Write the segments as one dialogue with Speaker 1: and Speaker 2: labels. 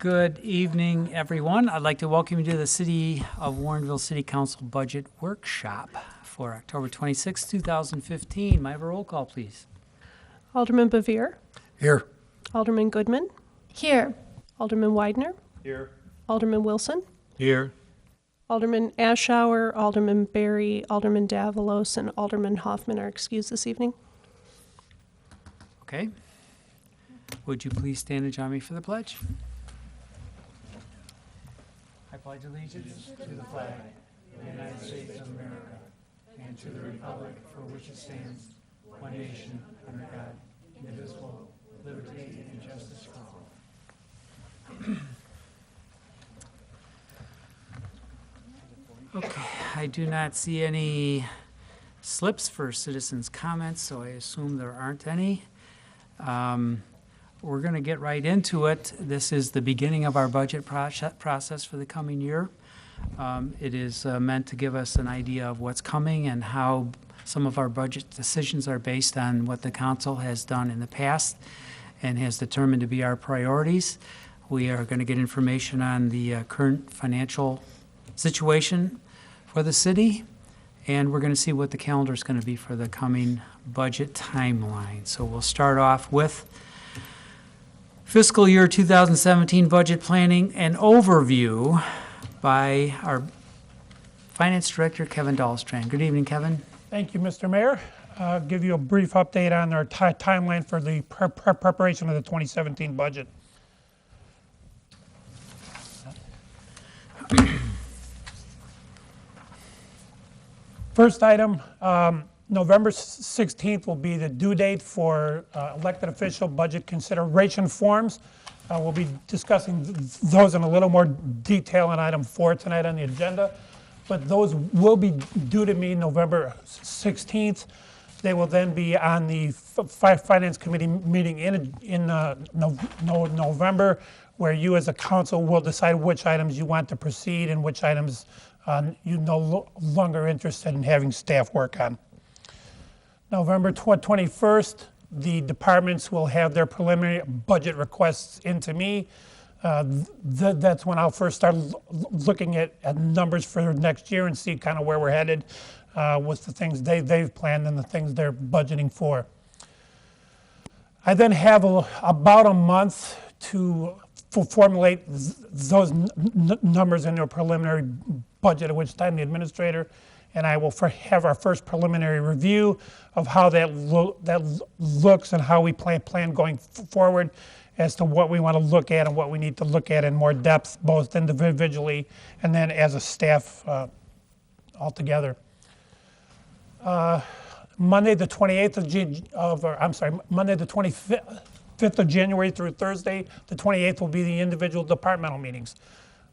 Speaker 1: Good evening, everyone. I'd like to welcome you to the City of Warrenville City Council Budget Workshop for October 26, 2015. May I have a roll call, please?
Speaker 2: Alderman Bevere.
Speaker 3: Here.
Speaker 2: Alderman Goodman.
Speaker 4: Here.
Speaker 2: Alderman Widener.
Speaker 3: Here.
Speaker 2: Alderman Wilson.
Speaker 3: Here.
Speaker 2: Alderman Ashour, Alderman Berry, Alderman Davalos, and Alderman Hoffman are excused this evening.
Speaker 1: Okay. Would you please stand and join me for the pledge? I pledge allegiance to the flag of the United States of America and to the republic for which it stands, one nation, under God, indivisible, with liberty and justice for all. Okay, I do not see any slips for citizens' comments, so I assume there aren't any. We're going to get right into it. This is the beginning of our budget process for the coming year. It is meant to give us an idea of what's coming and how some of our budget decisions are based on what the council has done in the past and has determined to be our priorities. We are going to get information on the current financial situation for the city, and we're going to see what the calendar is going to be for the coming budget timeline. So we'll start off with fiscal year 2017 budget planning and overview by our Finance Director, Kevin Dahlstrand. Good evening, Kevin.
Speaker 5: Thank you, Mr. Mayor. I'll give you a brief update on our timeline for the preparation of the 2017 budget. First item, November 16th will be the due date for elected official budget consideration forms. We'll be discussing those in a little more detail in item 4 tonight on the agenda, but those will be due to me November 16th. They will then be on the Finance Committee meeting in November, where you as a council will decide which items you want to proceed and which items you're no longer interested in having staff work on. November 21st, the departments will have their preliminary budget requests into me. That's when I'll first start looking at numbers for next year and see kind of where we're headed with the things they've planned and the things they're budgeting for. I then have about a month to formulate those numbers into a preliminary budget, at which time the administrator and I will have our first preliminary review of how that looks and how we plan going forward as to what we want to look at and what we need to look at in more depth, both individually and then as a staff altogether. Monday the 25th of January through Thursday, the 28th will be the individual departmental meetings.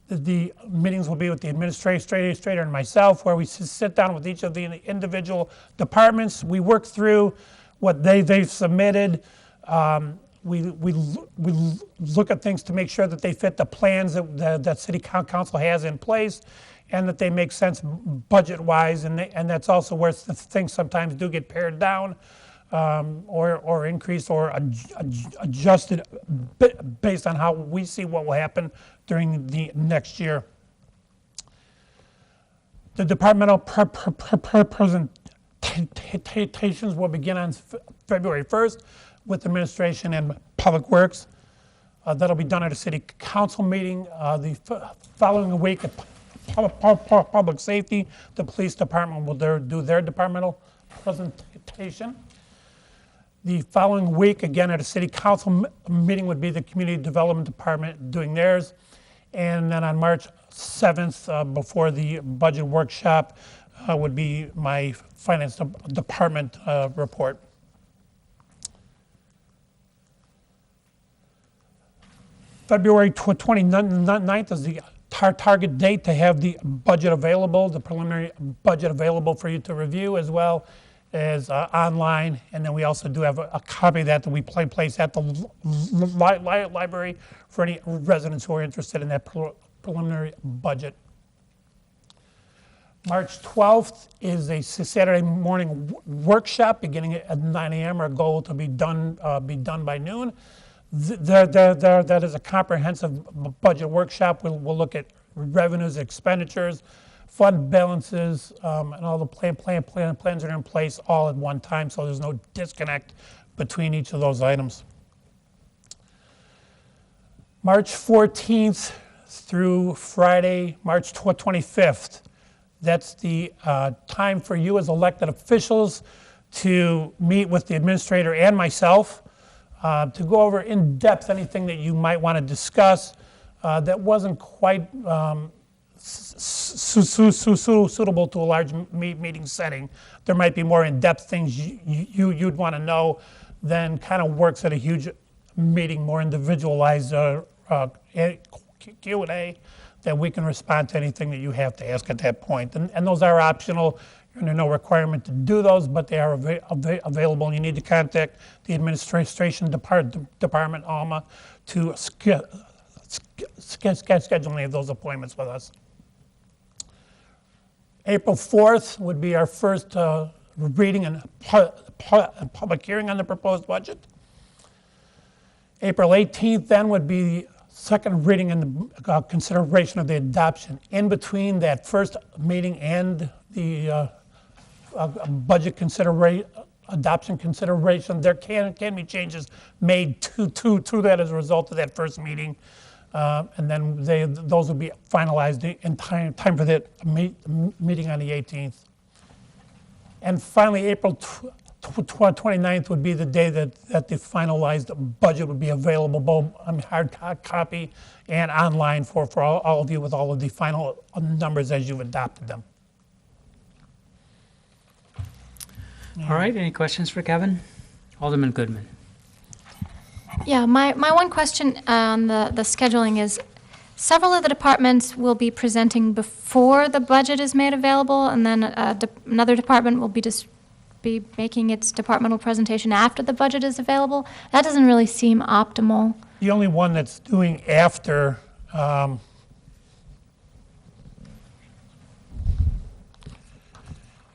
Speaker 5: The meetings will be with the administrator and myself, where we sit down with each of the individual departments. We work through what they've submitted. We look at things to make sure that they fit the plans that City Council has in place and that they make sense budget-wise. And that's also where things sometimes do get pared down or increased or adjusted based on how we see what will happen during the next year. The departmental presentations will begin on February 1st with administration and public works. That'll be done at a city council meeting. The following week at public safety, the police department will do their departmental presentation. The following week, again at a city council meeting, would be the community development department doing theirs. And then on March 7th, before the budget workshop, would be my finance department report. February 29th is the target date to have the budget available, the preliminary budget available for you to review, as well as online. And then we also do have a copy of that we place at the library for any residents who are interested in that preliminary budget. March 12th is a Saturday morning workshop beginning at 9 a.m. Our goal to be done by noon. That is a comprehensive budget workshop. We'll look at revenues, expenditures, fund balances, and all the plans that are in place all at one time, so there's no disconnect between each of those items. March 14th through Friday, March 25th. That's the time for you as elected officials to meet with the administrator and myself to go over in depth anything that you might want to discuss that wasn't quite suitable to a large meeting setting. There might be more in-depth things you'd want to know than kind of works at a huge meeting, more individualized Q&A that we can respond to anything that you have to ask at that point. And those are optional. You're under no requirement to do those, but they are available. And you need to contact the administration department, ALMA, to schedule any of those appointments with us. April 4th would be our first reading and public hearing on the proposed budget. April 18th then would be the second reading and consideration of the adoption. In between that first meeting and the budget adoption consideration, there can be changes made to that as a result of that first meeting. And then those will be finalized in time for that meeting on the 18th. And finally, April 29th would be the day that the finalized budget would be available, both hard copy and online for all of you with all of the final numbers as you've adopted them.
Speaker 1: All right, any questions for Kevin? Alderman Goodman.
Speaker 3: Yeah, my one question on the scheduling is, several of the departments will be presenting before the budget is made available, and then another department will be making its departmental presentation after the budget is available. That doesn't really seem optimal.
Speaker 5: The only one that's doing after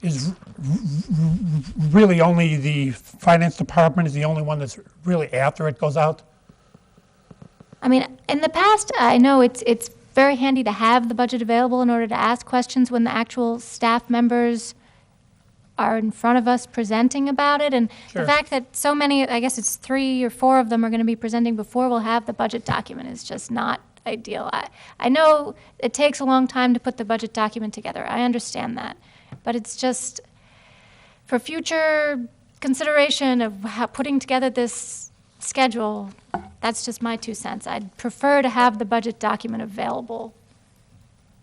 Speaker 5: is really only the finance department is the only one that's really after it goes out.
Speaker 3: I mean, in the past, I know it's very handy to have the budget available in order to ask questions when the actual staff members are in front of us presenting about it. And
Speaker 5: Sure.
Speaker 3: the fact that so many, I guess it's 3 or 4 of them are going to be presenting before we'll have the budget document is just not ideal. I know it takes a long time to put the budget document together. I understand that. But it's just, for future consideration of putting together this schedule, that's just my 2 cents. I'd prefer to have the budget document available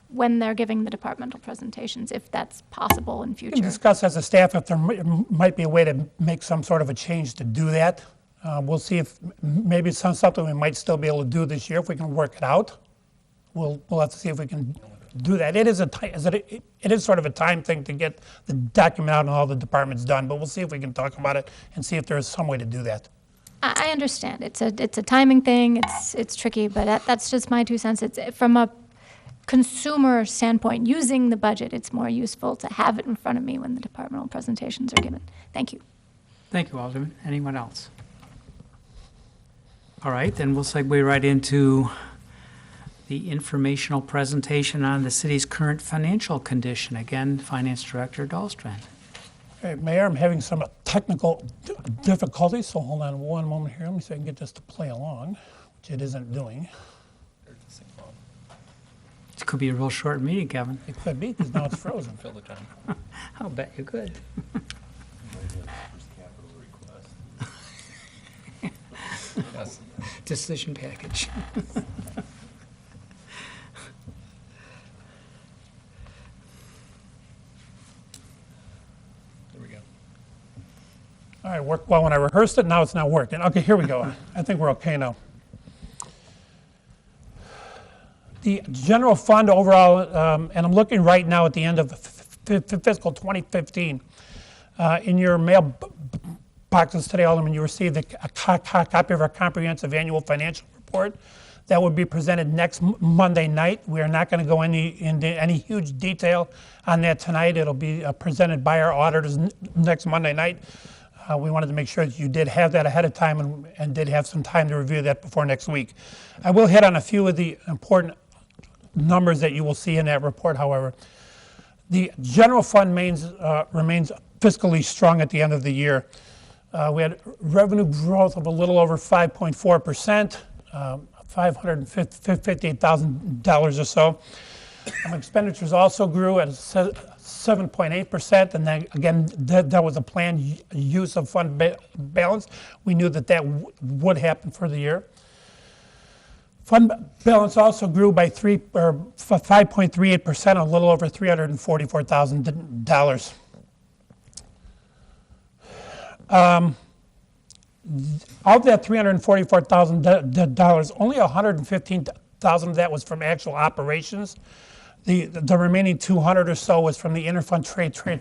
Speaker 3: when they're giving the departmental presentations, if that's possible in
Speaker 5: We can
Speaker 3: future.
Speaker 5: discuss as a staff if there might be a way to make some sort of a change to do that. We'll see if maybe it's something we might still be able to do this year if we can work it out. We'll have to see if we can do that. It is sort of a time thing to get the document out and all the departments done, but we'll see if we can talk about it and see if there is some way to do that.
Speaker 3: I understand. It's a timing thing. It's tricky, but that's just my 2 cents. It's from a consumer standpoint, using the budget, it's more useful to have it in front of me when the departmental presentations are given. Thank you.
Speaker 1: Thank you, Alderman. Anyone else? All right, then we'll segue right into the informational presentation on the city's current financial condition. Again, Finance Director Dahlstrand.
Speaker 5: Okay, Mayor, I'm having some technical difficulties, so hold on one moment here. Let me see if I can get this to play along, which it isn't doing.
Speaker 1: It could be a real short meeting, Kevin.
Speaker 5: It could be, because now it's frozen.
Speaker 4: Fill the time.
Speaker 1: I'll bet you could.
Speaker 4: Yes.
Speaker 1: Decision package.
Speaker 4: There we go.
Speaker 5: All right, worked well when I rehearsed it, now it's not working. Okay, here we go. I think we're okay now. The general fund overall, and I'm looking right now at the end of fiscal 2015. In your mail boxes today, Alderman, you received a copy of our comprehensive annual financial report. That will be presented next Monday night. We are not going to go into any huge detail on that tonight. It'll be presented by our auditors next Monday night. We wanted to make sure that you did have that ahead of time and did have some time to review that before next week. I will hit on a few of the important numbers that you will see in that report, however. The general fund remains fiscally strong at the end of the year. We had revenue growth of a little over 5.4%, $558,000 or so. Expenditures also grew at 7.8%, and then again, that was a planned use of fund balance. We knew that would happen for the year. Fund balance also grew by 5.38%, a little over $344,000. Of that $344,000, only $115,000 of that was from actual operations. The remaining 200 or so was from the interfund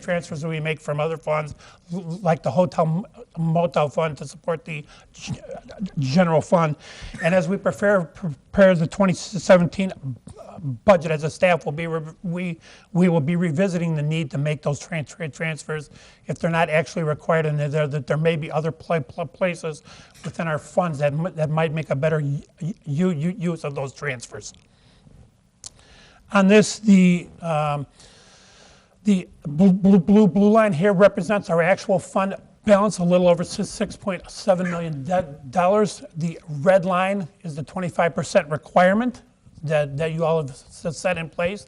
Speaker 5: transfers that we make from other funds, like the hotel motel fund to support the general fund. And as we prepare the 2017 budget as a staff, we will be revisiting the need to make those transfers if they're not actually required, and that there may be other places within our funds that might make a better use of those transfers. On this, the blue line here represents our actual fund balance, a little over $6.7 million. The red line is the 25% requirement that you all have set in place.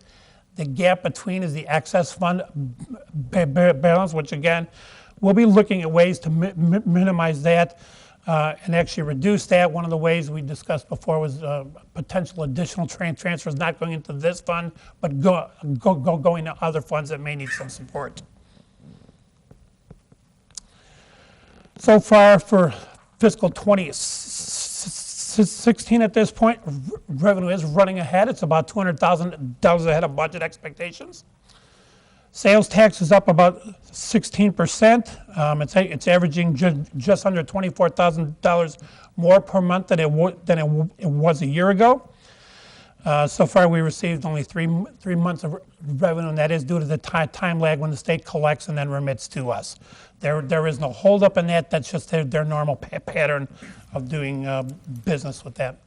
Speaker 5: The gap between is the excess fund balance, which again, we'll be looking at ways to minimize that and actually reduce that. One of the ways we discussed before was potential additional transfers, not going into this fund, but going to other funds that may need some support. So far for fiscal 2016 at this point, revenue is running ahead. It's about $200,000 ahead of budget expectations. Sales tax is up about 16%. It's averaging just under $24,000 more per month than it was a year ago. So far, we received only three months of revenue, and that is due to the time lag when the state collects and then remits to us. There is no holdup in that. That's just their normal pattern of doing business with that.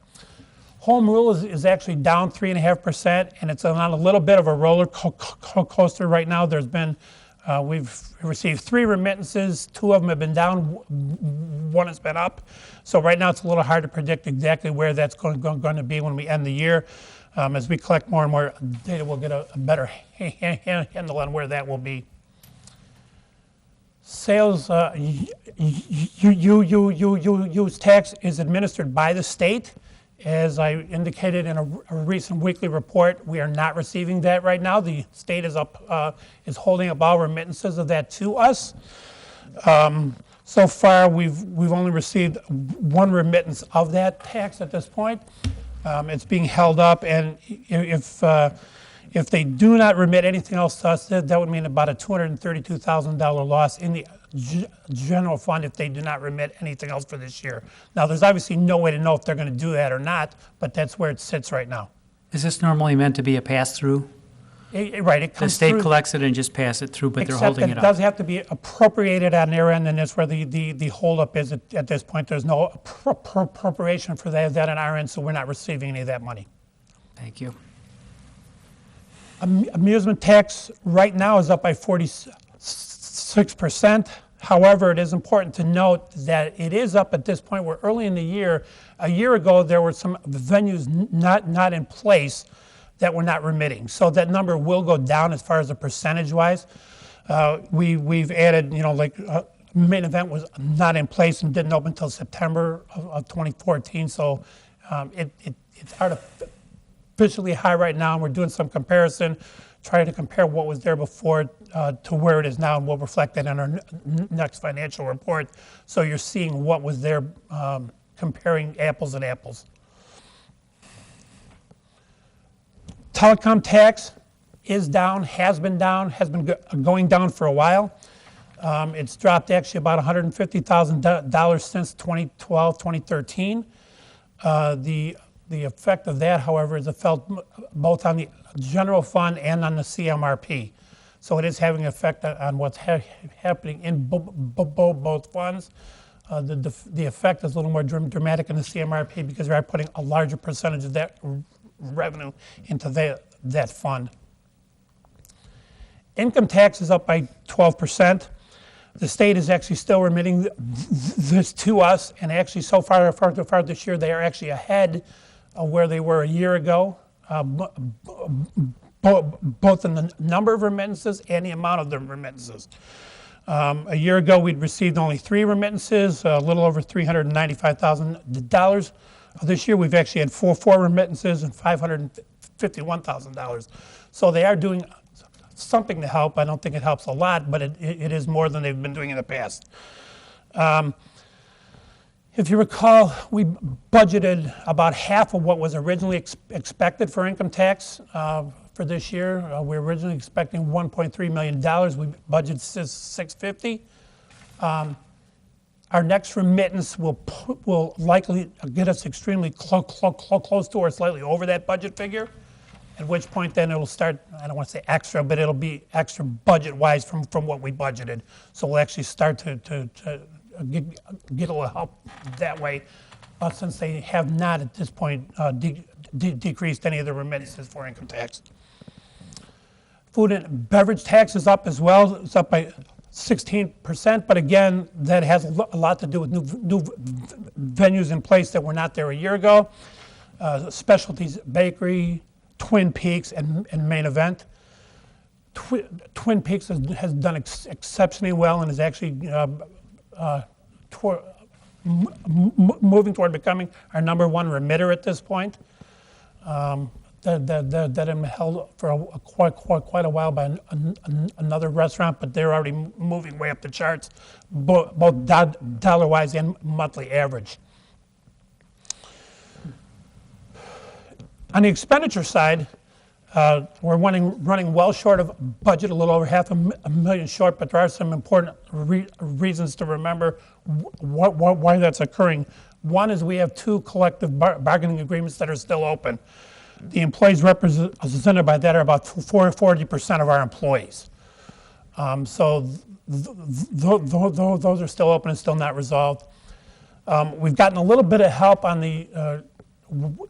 Speaker 5: Home rule is actually down 3.5%, and it's on a little bit of a roller coaster right now. There's been, we've received 3 remittances. 2 of them have been down, 1 has been up. So right now it's a little hard to predict exactly where that's going to be when we end the year. As we collect more and more data, we'll get a better handle on where that will be. Sales use tax is administered by the state. As I indicated in a recent weekly report, we are not receiving that right now. The state is holding up all remittances of that to us. So far, we've only received 1 remittance of that tax at this point. It's being held up, and if they do not remit anything else to us, that would mean about a $232,000 loss in the general fund if they do not remit anything else for this year. Now, there's obviously no way to know if they're going to do that or not, but that's where it sits right now.
Speaker 1: Is this normally meant to be a pass-through?
Speaker 5: Right, it comes
Speaker 1: The state
Speaker 5: through,
Speaker 1: collects it and just pass it through, but they're holding it
Speaker 5: except
Speaker 1: up.
Speaker 5: it does have to be appropriated on their end, and that's where the holdup is at this point. There's no appropriation for that on our end, so we're not receiving any of that money.
Speaker 1: Thank you.
Speaker 5: Amusement tax right now is up by 46%. However, it is important to note that it is up at this point. We're early in the year. A year ago, there were some venues not in place that were not remitting. So that number will go down as far as the percentage-wise. We've added, main event was not in place and didn't open until September of 2014. So it's artificially high right now, and we're doing some comparison, trying to compare what was there before to where it is now, and we'll reflect that in our next financial report. So you're seeing what was there, comparing apples and apples. Telecom tax is down, has been going down for a while. It's dropped actually about $150,000 since 2012, 2013. The effect of that, however, is felt both on the general fund and on the CMRP. So it is having an effect on what's happening in both funds. The effect is a little more dramatic in the CMRP because we are putting a larger percentage of that revenue into that fund. Income tax is up by 12%. The state is actually still remitting this to us, and actually so far this year they are actually ahead of where they were a year ago, both in the number of remittances and the amount of the remittances. A year ago we'd received only 3 remittances, a little over $395,000. This year we've actually had four remittances and $551,000. So they are doing something to help. I don't think it helps a lot, but it is more than they've been doing in the past. If you recall, we budgeted about half of what was originally expected for income tax for this year. We were originally expecting $1.3 million. We budgeted $650,000. Our next remittance will likely get us extremely close to or slightly over that budget figure, at which point then it'll start, I don't want to say extra, but it'll be extra budget-wise from what we budgeted. So we'll actually start to get a little help that way, since they have not at this point decreased any of the remittances for income tax. Food and beverage tax is up as well. It's up by 16%, but again, that has a lot to do with new venues in place that were not there a year ago. Specialties Bakery, Twin Peaks, and Main Event. Twin Peaks has done exceptionally well and is actually moving toward becoming our #1 remitter at this point. That had held for quite a while by another restaurant, but they're already moving way up the charts, both dollar-wise and monthly average. On the expenditure side, we're running well short of budget, a little over $500,000 short, but there are some important reasons to remember why that's occurring. One is we have 2 collective bargaining agreements that are still open. The employees represented by that are about 40% of our employees. So those are still open and still not resolved. We've gotten a little bit of help on the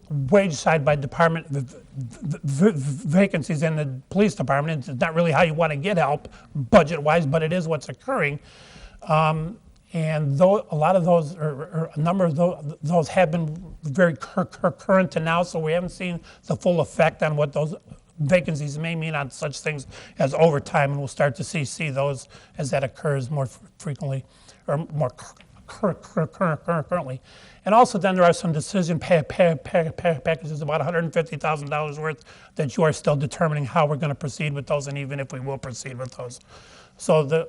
Speaker 5: wage side by department vacancies in the police department. It's not really how you want to get help budget-wise, but it is what's occurring. And a lot of those, or a number of those have been very current to now, so we haven't seen the full effect on what those vacancies may mean on such things as overtime, and we'll start to see those as that occurs more frequently, or more currently. And also then there are some decision packages, about $150,000 worth, that you are still determining how we're going to proceed with those, and even if we will proceed with those. So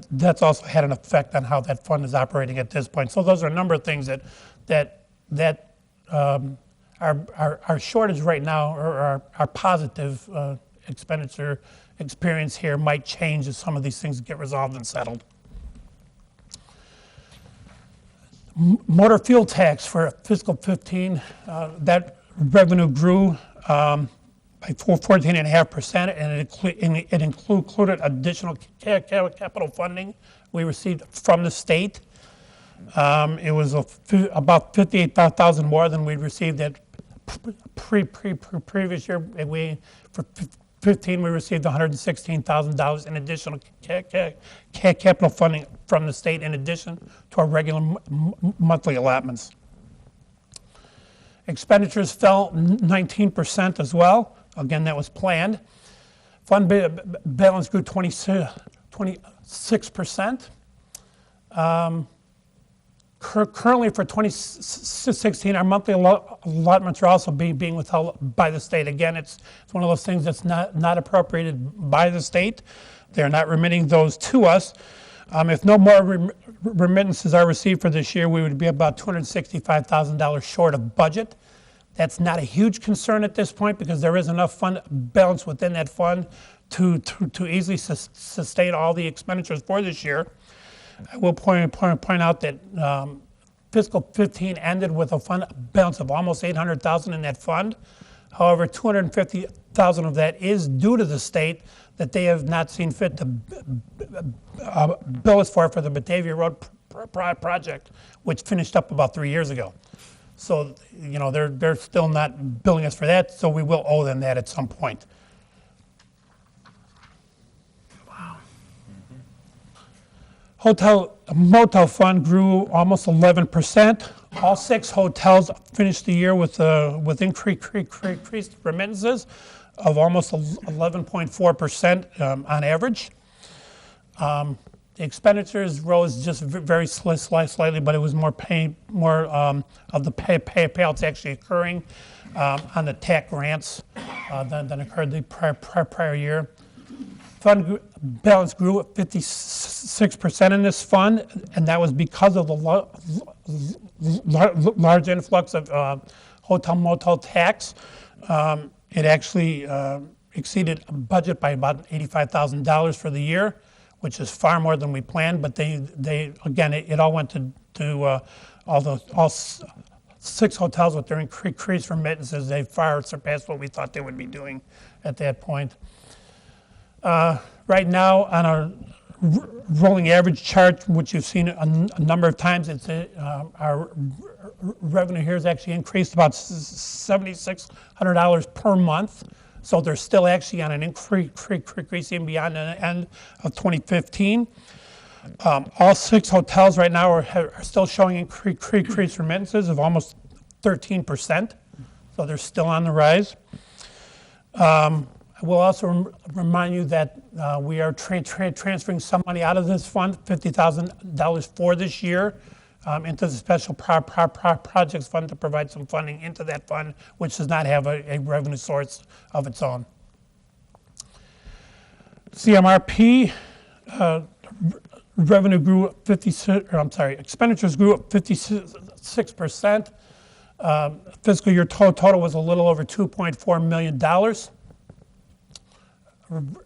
Speaker 5: that's also had an effect on how that fund is operating at this point. So those are a number of things that our shortage right now, or our positive expenditure experience here, might change as some of these things get resolved and settled. Motor fuel tax for fiscal 15, that revenue grew by 14.5%, and it included additional capital funding we received from the state. It was about $58,000 more than we'd received at previous year. For 15, we received $116,000 in additional capital funding from the state, in addition to our regular monthly allotments. Expenditures fell 19% as well. Again, that was planned. Fund balance grew 26%. Currently for 2016, our monthly allotments are also being withheld by the state. Again, it's one of those things that's not appropriated by the state. They're not remitting those to us. If no more remittances are received for this year, we would be about $265,000 short of budget. That's not a huge concern at this point, because there is enough fund balance within that fund to easily sustain all the expenditures for this year. I will point out that fiscal 15 ended with a fund balance of almost $800,000 in that fund. However, 250,000 of that is due to the state that they have not seen fit to bill us for the Batavia Road project, which finished up about 3 years ago. So, you know, they're still not billing us for that, so we will owe them that at some point. Hotel motel fund grew almost 11%. All 6 hotels finished the year with increased remittances of almost 11.4% on average. The expenditures rose just very slightly, but it was more of the payouts actually occurring on the TAC grants than occurred the prior year. Fund balance grew at 56% in this fund, and that was because of the large influx of hotel motel tax. It actually exceeded budget by about $85,000 for the year, which is far more than we planned. But they again, it all went to all 6 hotels with their increased remittances. They far surpassed what we thought they would be doing at that point. Right now, on our rolling average chart, which you've seen a number of times, it's our revenue here has actually increased about $7,600 per month. So they're still actually on an increasing beyond the end of 2015. All 6 hotels right now are still showing increased remittances of almost 13%. So they're still on the rise. I will also remind you that we are transferring some money out of this fund, $50,000 for this year, into the special projects fund to provide some funding into that fund, which does not have a revenue source of its own. CMRP revenue grew at expenditures grew at 56%. Fiscal year total was a little over $2.4 million.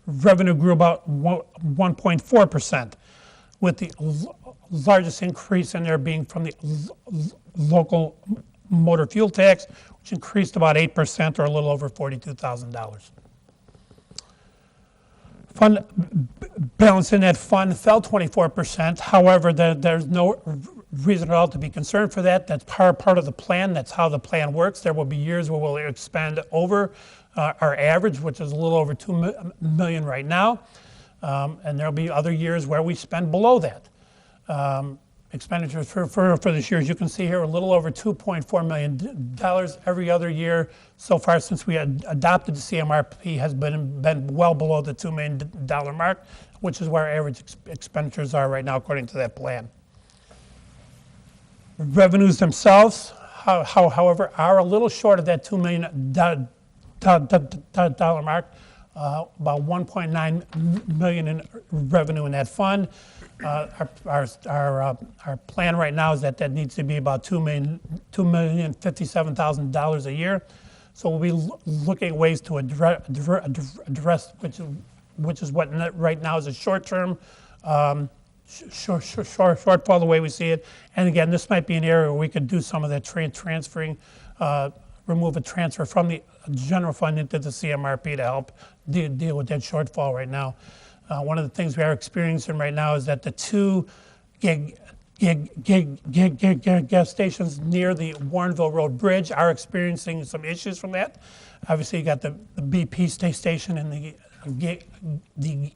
Speaker 5: Revenue grew about 1.4%, with the largest increase in there being from the local motor fuel tax, which increased about 8% or a little over $42,000. Fund balance in that fund fell 24%. However, there's no reason at all to be concerned for that. That's part of the plan. That's how the plan works. There will be years where we'll expend over our average, which is a little over $2 million right now, and there'll be other years where we spend below that. Expenditures for this year, as you can see here, a little over $2.4 million every other year so far since we adopted the CMRP has been well below the $2 million mark, which is where our average expenditures are right now according to that plan. Revenues themselves, however, are a little short of that $2 million mark, about $1.9 million in revenue in that fund. Our plan right now is that needs to be about $2,057,000 a year. So we'll be looking at ways to address which is what right now is a short-term shortfall the way we see it. And again, this might be an area where we could do some of that transferring, remove a transfer from the general fund into the CMRP to help deal with that shortfall right now. One of the things we are experiencing right now is that the 2 gas stations near the Warrenville Road Bridge are experiencing some issues from that. Obviously, you got the BP station and the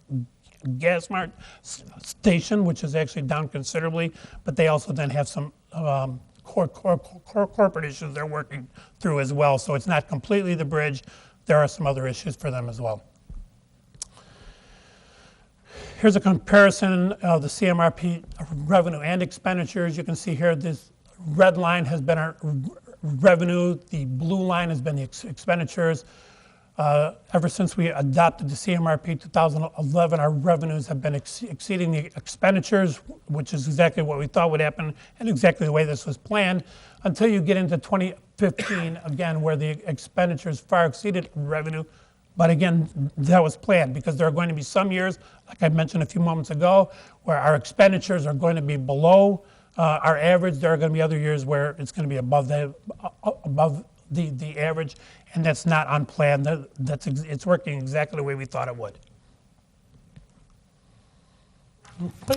Speaker 5: Gas Mart station, which is actually down considerably, but they also then have some corporate issues they're working through as well. So it's not completely the bridge. There are some other issues for them as well. Here's a comparison of the CMRP revenue and expenditures. You can see here this red line has been our revenue. The blue line has been the expenditures. Ever since we adopted the CMRP 2011, our revenues have been exceeding the expenditures, which is exactly what we thought would happen and exactly the way this was planned, until you get into 2015, again, where the expenditures far exceeded revenue. But again, that was planned because there are going to be some years, like I mentioned a few moments ago, where our expenditures are going to be below our average. There are going to be other years where it's going to be above the average, and that's not unplanned. It's working exactly the way we thought it would.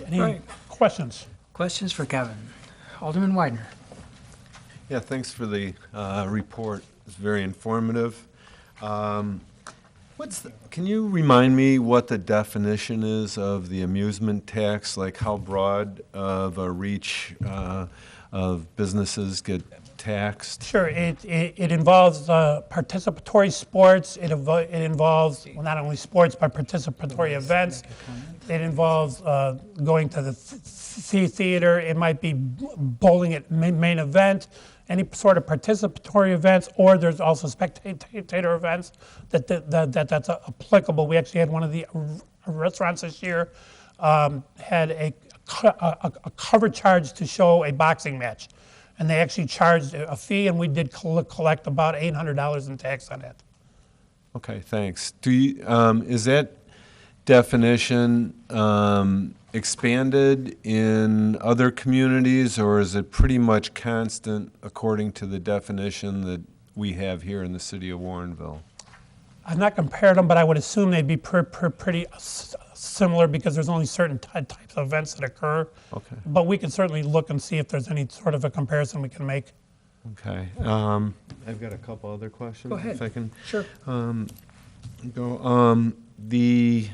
Speaker 5: Any
Speaker 1: Right.
Speaker 5: questions?
Speaker 1: Questions for Kevin? Alderman Widener.
Speaker 4: Yeah, thanks for the report. It's very informative. Can you remind me what the definition is of the amusement tax? Like how broad of a reach of businesses get taxed?
Speaker 5: Sure, it involves participatory sports, it involves, well, not only sports, but participatory events. It involves going to the theater, it might be bowling at main event, any sort of participatory events, or there's also spectator events that's applicable. We actually had one of the restaurants this year had a cover charge to show a boxing match. And they actually charged a fee, and we did collect about $800 in tax on that.
Speaker 4: Okay, thanks. Is that definition expanded in other communities, or is it pretty much constant according to the definition that we have here in the city of Warrenville?
Speaker 5: I've not compared them, but I would assume they'd be pretty similar because there's only certain types of events that occur.
Speaker 4: Okay.
Speaker 5: But we can certainly look and see if there's any sort of a comparison we can make.
Speaker 4: Okay. I've got a couple other questions.
Speaker 1: Go ahead.
Speaker 4: If I can
Speaker 1: Sure.
Speaker 4: go. The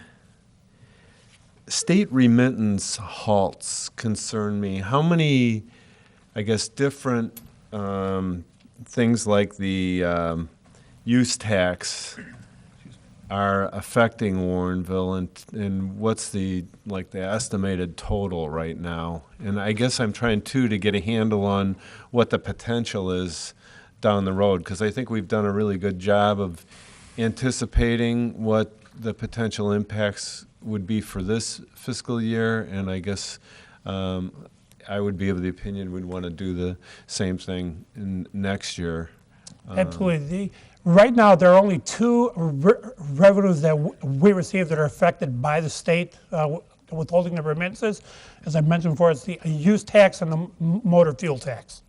Speaker 4: state remittance halts concern me. How many, I guess, different things like the use tax are affecting Warrenville, and what's the estimated total right now? And I guess I'm trying to get a handle on what the potential is down the road, because I think we've done a really good job of anticipating what the potential impacts would be for this fiscal year, and I guess I would be of the opinion we'd want to do the same thing in next year.
Speaker 5: Absolutely. Right now, there are only two revenues that we receive that are affected by the state withholding the remittances. As I mentioned before, it's the use tax and the motor fuel tax.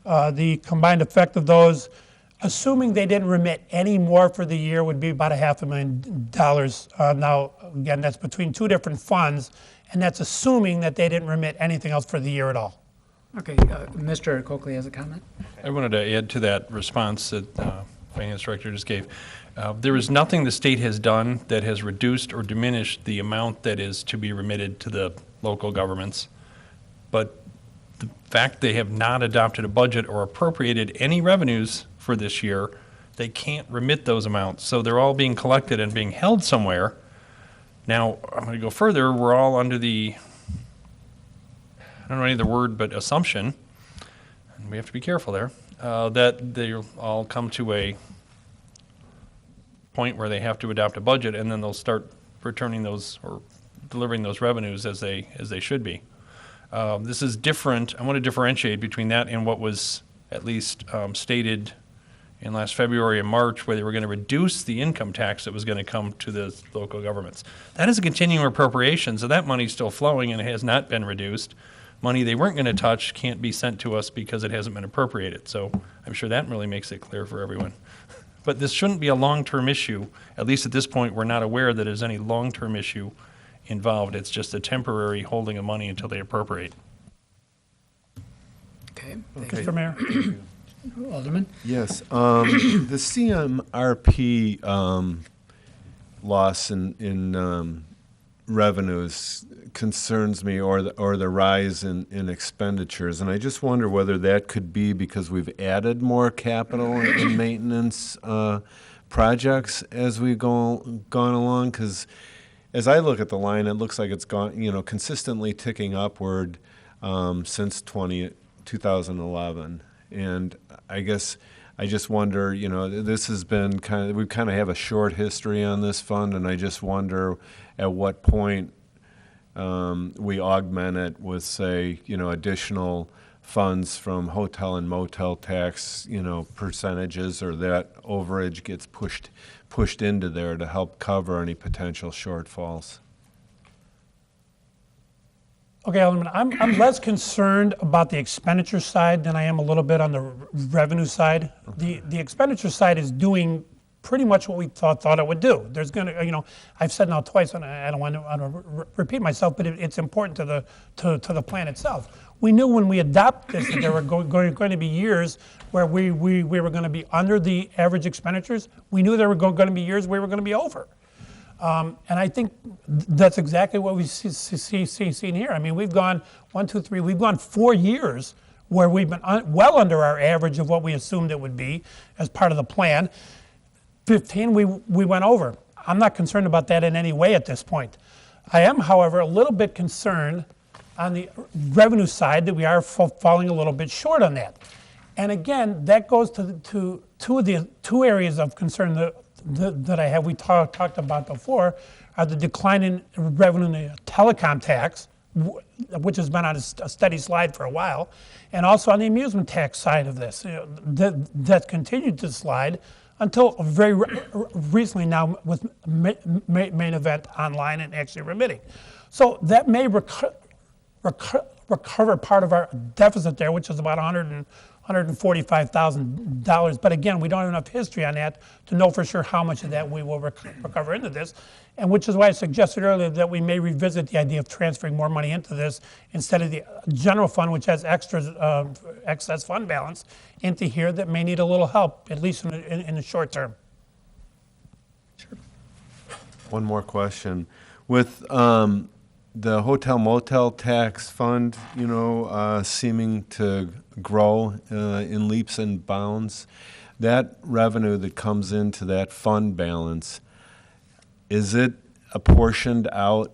Speaker 5: The combined effect of those, assuming they didn't remit any more for the year, would be about $500,000. Now, again, that's between two different funds, and that's assuming that they didn't remit anything else for the year at all.
Speaker 1: Okay, Mr. Coakley has a comment?
Speaker 6: I wanted to add to that response that Finance Director just gave. There is nothing the state has done that has reduced or diminished the amount that is to be remitted to the local governments. But the fact they have not adopted a budget or appropriated any revenues for this year, they can't remit those amounts. So they're all being collected and being held somewhere. Now, I'm going to go further. We're all under the, I don't know any other word, but assumption, and we have to be careful there, that they'll all come to a point where they have to adopt a budget, and then they'll start returning those or delivering those revenues as they should be. This is different. I want to differentiate between that and what was at least stated in last February and March, where they were going to reduce the income tax that was going to come to the local governments. That is a continuing appropriation, so that money's still flowing and it has not been reduced. Money they weren't going to touch can't be sent to us because it hasn't been appropriated. So I'm sure that really makes it clear for everyone. But this shouldn't be a long-term issue. At least at this point, we're not aware that there's any long-term issue involved. It's just a temporary holding of money until they appropriate.
Speaker 1: Okay.
Speaker 5: Mr. Mayor?
Speaker 1: Alderman?
Speaker 4: Yes, the CMRP loss in revenues concerns me, or the rise in expenditures, and I just wonder whether that could be because we've added more capital and maintenance projects as we've gone along. Because as I look at the line, it looks like it's gone, consistently ticking upward since 2011. And I guess I just wonder, this has been we kind of have a short history on this fund, and I just wonder at what point we augment it with, say, additional funds from hotel and motel tax, percentages, or that overage gets pushed into there to help cover any potential shortfalls.
Speaker 5: Okay, Alderman, I'm less concerned about the expenditure side than I am a little bit on the revenue side. The expenditure side is doing pretty much what we thought it would do. There's going to, I've said now twice, and I don't want to repeat myself, but it's important to the plan itself. We knew when we adopted this that there were going to be years where we were going to be under the average expenditures. We knew there were going to be years where we were going to be over. And I think that's exactly what we seen here. I mean, we've gone 1, 2, 3. We've gone 4 years where we've been well under our average of what we assumed it would be as part of the plan. 15, we went over. I'm not concerned about that in any way at this point. I am, however, a little bit concerned on the revenue side that we are falling a little bit short on that. And again, that goes to two areas of concern that I have, we talked about before, are the decline in revenue in the telecom tax, which has been on a steady slide for a while, and also on the amusement tax side of this. That continued to slide until very recently now with main event online and actually remitting. So that may recover part of our deficit there, which is about $145,000. But again, we don't have enough history on that to know for sure how much of that we will recover into this. And which is why I suggested earlier that we may revisit the idea of transferring more money into this instead of the general fund, which has excess fund balance, into here that may need a little help, at least in the short term.
Speaker 4: One more question. With the hotel motel tax fund, seeming to grow in leaps and bounds, that revenue that comes into that fund balance, is it apportioned out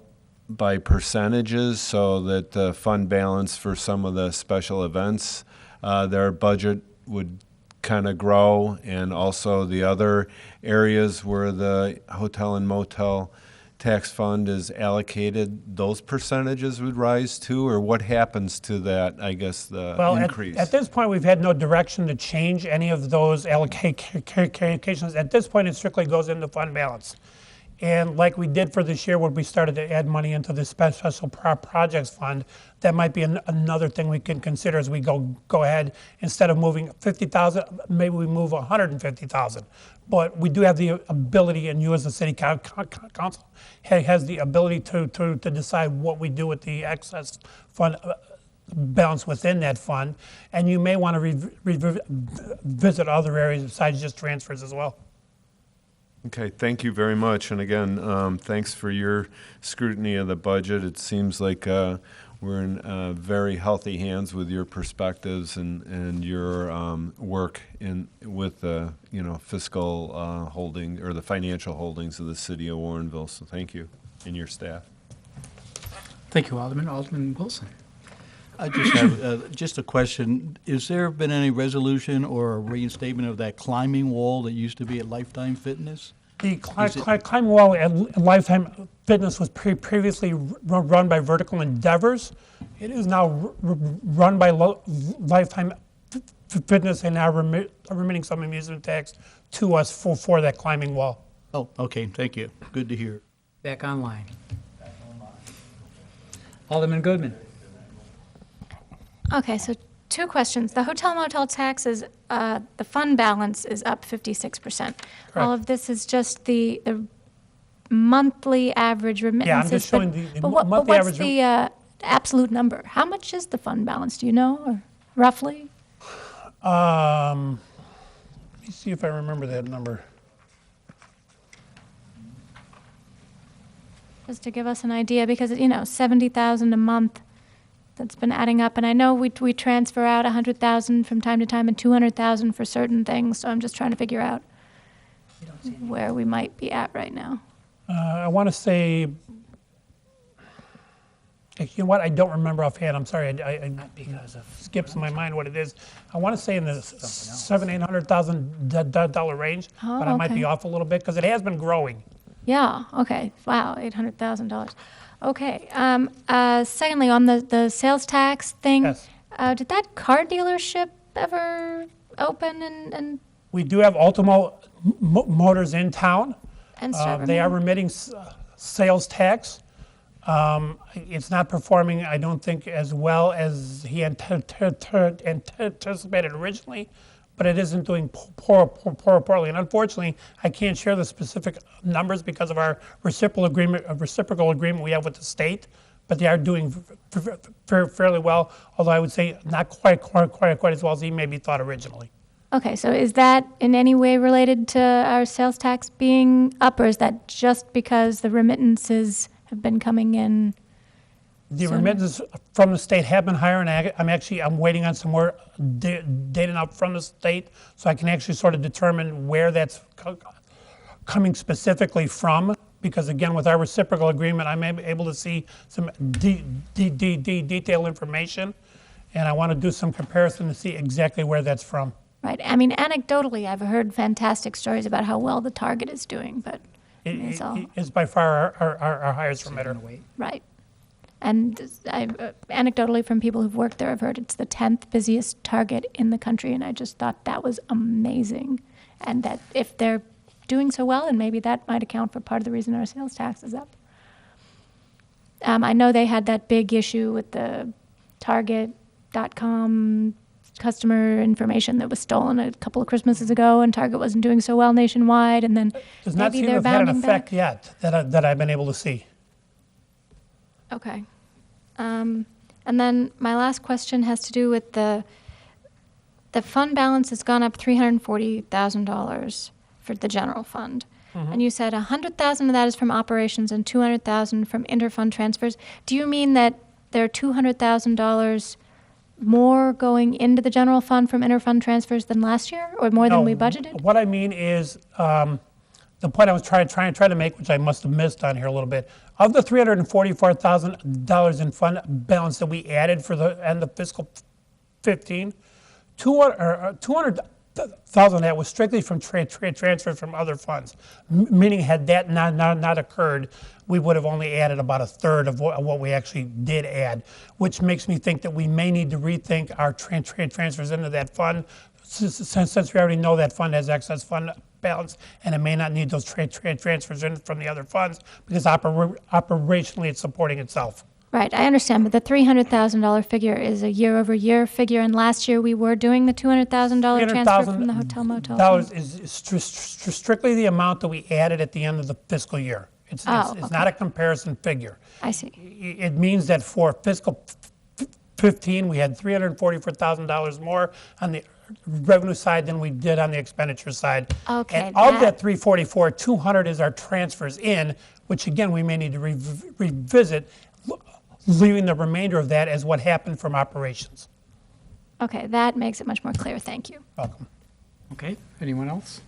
Speaker 4: by percentages so that the fund balance for some of the special events, their budget would kind of grow, and also the other areas where the hotel and motel tax fund is allocated, those percentages would rise too, or what happens to that, I guess, the increase?
Speaker 5: At this point, we've had no direction to change any of those allocations. At this point, it strictly goes into fund balance. And like we did for this year when we started to add money into the special projects fund, that might be another thing we can consider as we go ahead. Instead of moving 50,000, maybe we move 150,000. But we do have the ability, and you as the city council has the ability to decide what we do with the excess fund balance within that fund. And you may want to revisit other areas besides just transfers as well.
Speaker 4: Okay, thank you very much. And again, thanks for your scrutiny of the budget. It seems like we're in very healthy hands with your perspectives and your work with the fiscal holding or the financial holdings of the city of Warrenville. So thank you and your staff.
Speaker 1: Thank you, Alderman. Alderman Wilson.
Speaker 7: I just have just a question. Has there been any resolution or a reinstatement of that climbing wall that used to be at Lifetime Fitness?
Speaker 5: The climbing wall at Lifetime Fitness was previously run by Vertical Endeavors. It is now run by Lifetime Fitness, and now remitting some amusement tax to us for that climbing wall.
Speaker 7: Oh, okay, thank you. Good to hear.
Speaker 1: Back online. Alderman Goodman.
Speaker 3: Okay, so 2 questions. The hotel motel tax is, the fund balance is up 56%. All of this is just the monthly average remittances.
Speaker 5: Yeah, I'm just showing the monthly average.
Speaker 3: What's the absolute number? How much is the fund balance? Do you know, or roughly?
Speaker 5: Let me see if I remember that number.
Speaker 3: Just to give us an idea, because, $70,000 a month, that's been adding up. And I know we transfer out $100,000 from time to time and $200,000 for certain things. So I'm just trying to figure out where we might be at right now.
Speaker 5: I want to say, you know what? I don't remember offhand. I'm sorry. I skips in my mind what it is. I want to say in the $700,000-$800,000 range, but I might be off a little bit because it has been growing.
Speaker 3: Yeah. Okay. Wow. $800,000. Okay. Secondly, on the sales tax thing,
Speaker 5: Yes.
Speaker 3: Did that car dealership ever open and
Speaker 5: We do have Ultimo Motors in town.
Speaker 3: start
Speaker 5: They are
Speaker 3: remitting?
Speaker 5: remitting sales tax. It's not performing, I don't think, as well as he anticipated originally, but it isn't doing poorly. And unfortunately, I can't share the specific numbers because of our reciprocal agreement we have with the state, but they are doing fairly well, although I would say not quite as well as he maybe thought originally.
Speaker 3: Okay, so is that in any way related to our sales tax being up, or is that just because the remittances have been coming in?
Speaker 5: The
Speaker 3: sooner?
Speaker 5: remittances from the state have been higher, and I'm waiting on some more data now from the state, so I can actually sort of determine where that's coming specifically from. Because again, with our reciprocal agreement, I'm able to see some detailed information, and I want to do some comparison to see exactly where that's from.
Speaker 3: Right. I mean, anecdotally, I've heard fantastic stories about how well the Target is doing, but I mean, it's all
Speaker 5: It's by far our highest remitter.
Speaker 3: right. And anecdotally, from people who've worked there, I've heard it's the 10th busiest Target in the country, and I just thought that was amazing. And that if they're doing so well, and maybe that might account for part of the reason our sales tax is up. I know they had that big issue with the Target.com customer information that was stolen a couple of Christmases ago, and Target wasn't doing so well nationwide, and then
Speaker 5: Does not
Speaker 3: maybe
Speaker 5: seem to
Speaker 3: they're
Speaker 5: have had an
Speaker 3: bounding
Speaker 5: effect
Speaker 3: back.
Speaker 5: yet that I've been able to see.
Speaker 3: Okay. And then my last question has to do with the fund balance has gone up $340,000 for the general fund. And you said $100,000 of that is from operations and $200,000 from interfund transfers. Do you mean that there are $200,000 more going into the general fund from interfund transfers than last year, or more than we budgeted?
Speaker 5: What I mean is, the point I was trying to make, which I must have missed on here a little bit, of the $344,000 in fund balance that we added for the end of fiscal 15, 200,000 of that was strictly from transfers from other funds. Meaning, had that not occurred, we would have only added about a third of what we actually did add, which makes me think that we may need to rethink our transfers into that fund, since we already know that fund has excess fund balance, and it may not need those transfers in from the other funds because operationally it's supporting itself.
Speaker 3: Right, I understand, but the $300,000 figure is a year-over-year figure, and last year we were doing the $200,000 transfer from the hotel motel fund.
Speaker 5: $300,000 is strictly the amount that we added at the end of the fiscal year. It's not a comparison figure.
Speaker 3: I see.
Speaker 5: It means that for fiscal 15, we had $344,000 more on the revenue side than we did on the expenditure side.
Speaker 3: Okay,
Speaker 5: And of that 344, 200 is our transfers in, which again, we may need to revisit, leaving the remainder of that as what happened from operations.
Speaker 3: Okay, that makes it much more clear. Thank you.
Speaker 5: Welcome.
Speaker 1: Okay, anyone else?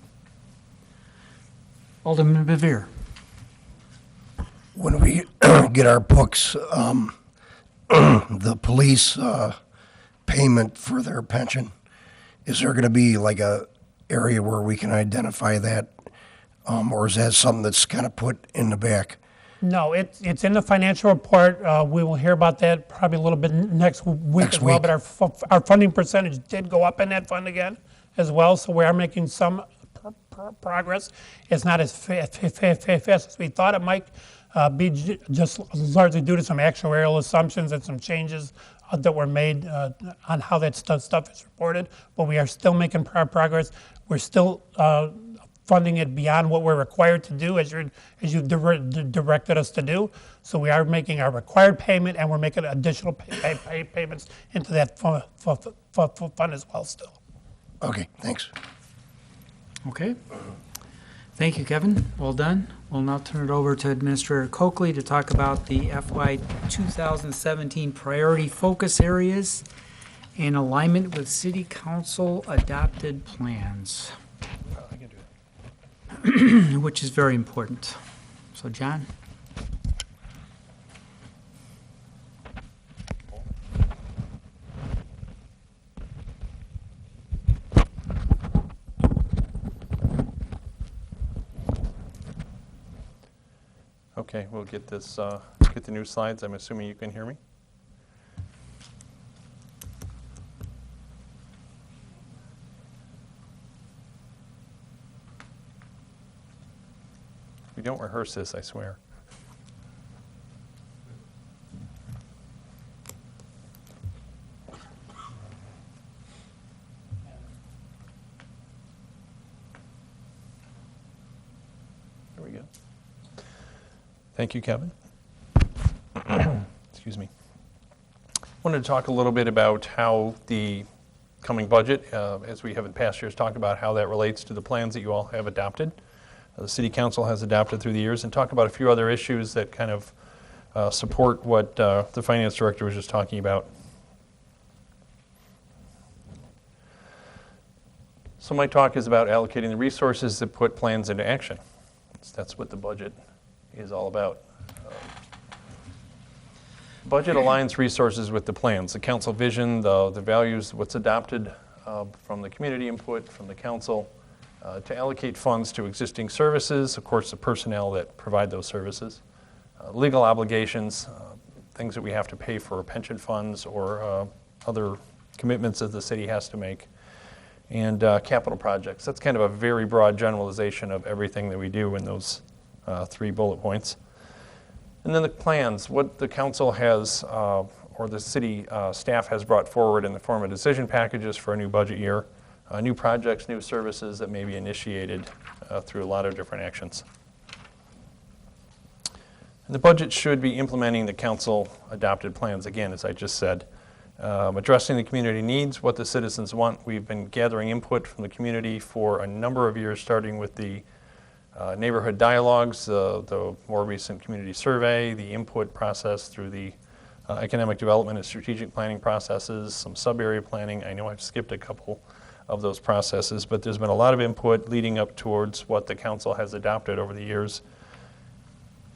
Speaker 1: Alderman Bevere.
Speaker 8: When we get our books, the police payment for their pension, is there going to be like a area where we can identify that, or is that something that's kind of put in the back?
Speaker 5: No, it's in the financial report. We will hear about that probably a little bit next week as well. But our funding percentage did go up in that fund again as well, so we are making some progress. It's not as fast as we thought it might be, just largely due to some actuarial assumptions and some changes that were made on how that stuff is reported. But we are still making progress. We're still funding it beyond what we're required to do, as you directed us to do. So we are making our required payment, and we're making additional payments into that fund as well still.
Speaker 8: Okay, thanks.
Speaker 1: Okay. Thank you, Kevin. Well done. We'll now turn it over to Administrator Coakley to talk about the FY 2017 priority focus areas in alignment with City Council adopted plans. Which is very important. So, John?
Speaker 6: Okay, we'll get this, get the new slides. I'm assuming you can hear me? We don't rehearse this, I swear. Thank you, Kevin. Excuse me. I wanted to talk a little bit about how the coming budget, as we have in past years, talked about how that relates to the plans that you all have adopted, the City Council has adopted through the years, and talk about a few other issues that kind of support what the Finance Director was just talking about. So my talk is about allocating the resources that put plans into action. That's what the budget is all about. Budget aligns resources with the plans, the council vision, the values, what's adopted from the community input, from the council, to allocate funds to existing services, of course the personnel that provide those services, legal obligations, things that we have to pay for pension funds or other commitments that the city has to make, and capital projects. That's kind of a very broad generalization of everything that we do in those 3 bullet points. And then the plans, what the council has, or the city staff has brought forward in the form of decision packages for a new budget year, new projects, new services that may be initiated through a lot of different actions. And the budget should be implementing the council adopted plans, again, as I just said. Addressing the community needs, what the citizens want. We've been gathering input from the community for a number of years, starting with the neighborhood dialogues, the more recent community survey, the input process through the economic development and strategic planning processes, some sub-area planning. I know I've skipped a couple of those processes, but there's been a lot of input leading up towards what the council has adopted over the years.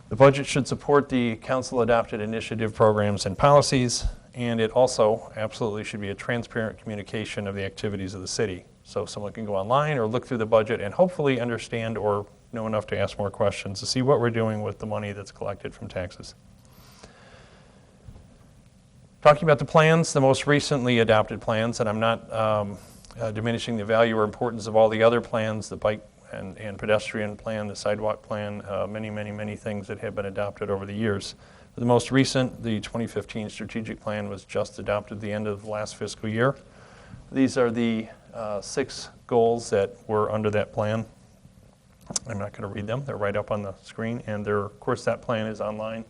Speaker 6: The budget should support the council adopted initiative programs and policies, and it also absolutely should be a transparent communication of the activities of the city. So someone can go online or look through the budget and hopefully understand or know enough to ask more questions to see what we're doing with the money that's collected from taxes. Talking about the plans, the most recently adopted plans, and I'm not diminishing the value or importance of all the other plans, the bike and pedestrian plan, the sidewalk plan, many things that have been adopted over the years. The most recent, the 2015 strategic plan, was just adopted at the end of the last fiscal year. These are the 6 goals that were under that plan. I'm not going to read them. They're right up on the screen, and of course that plan is online,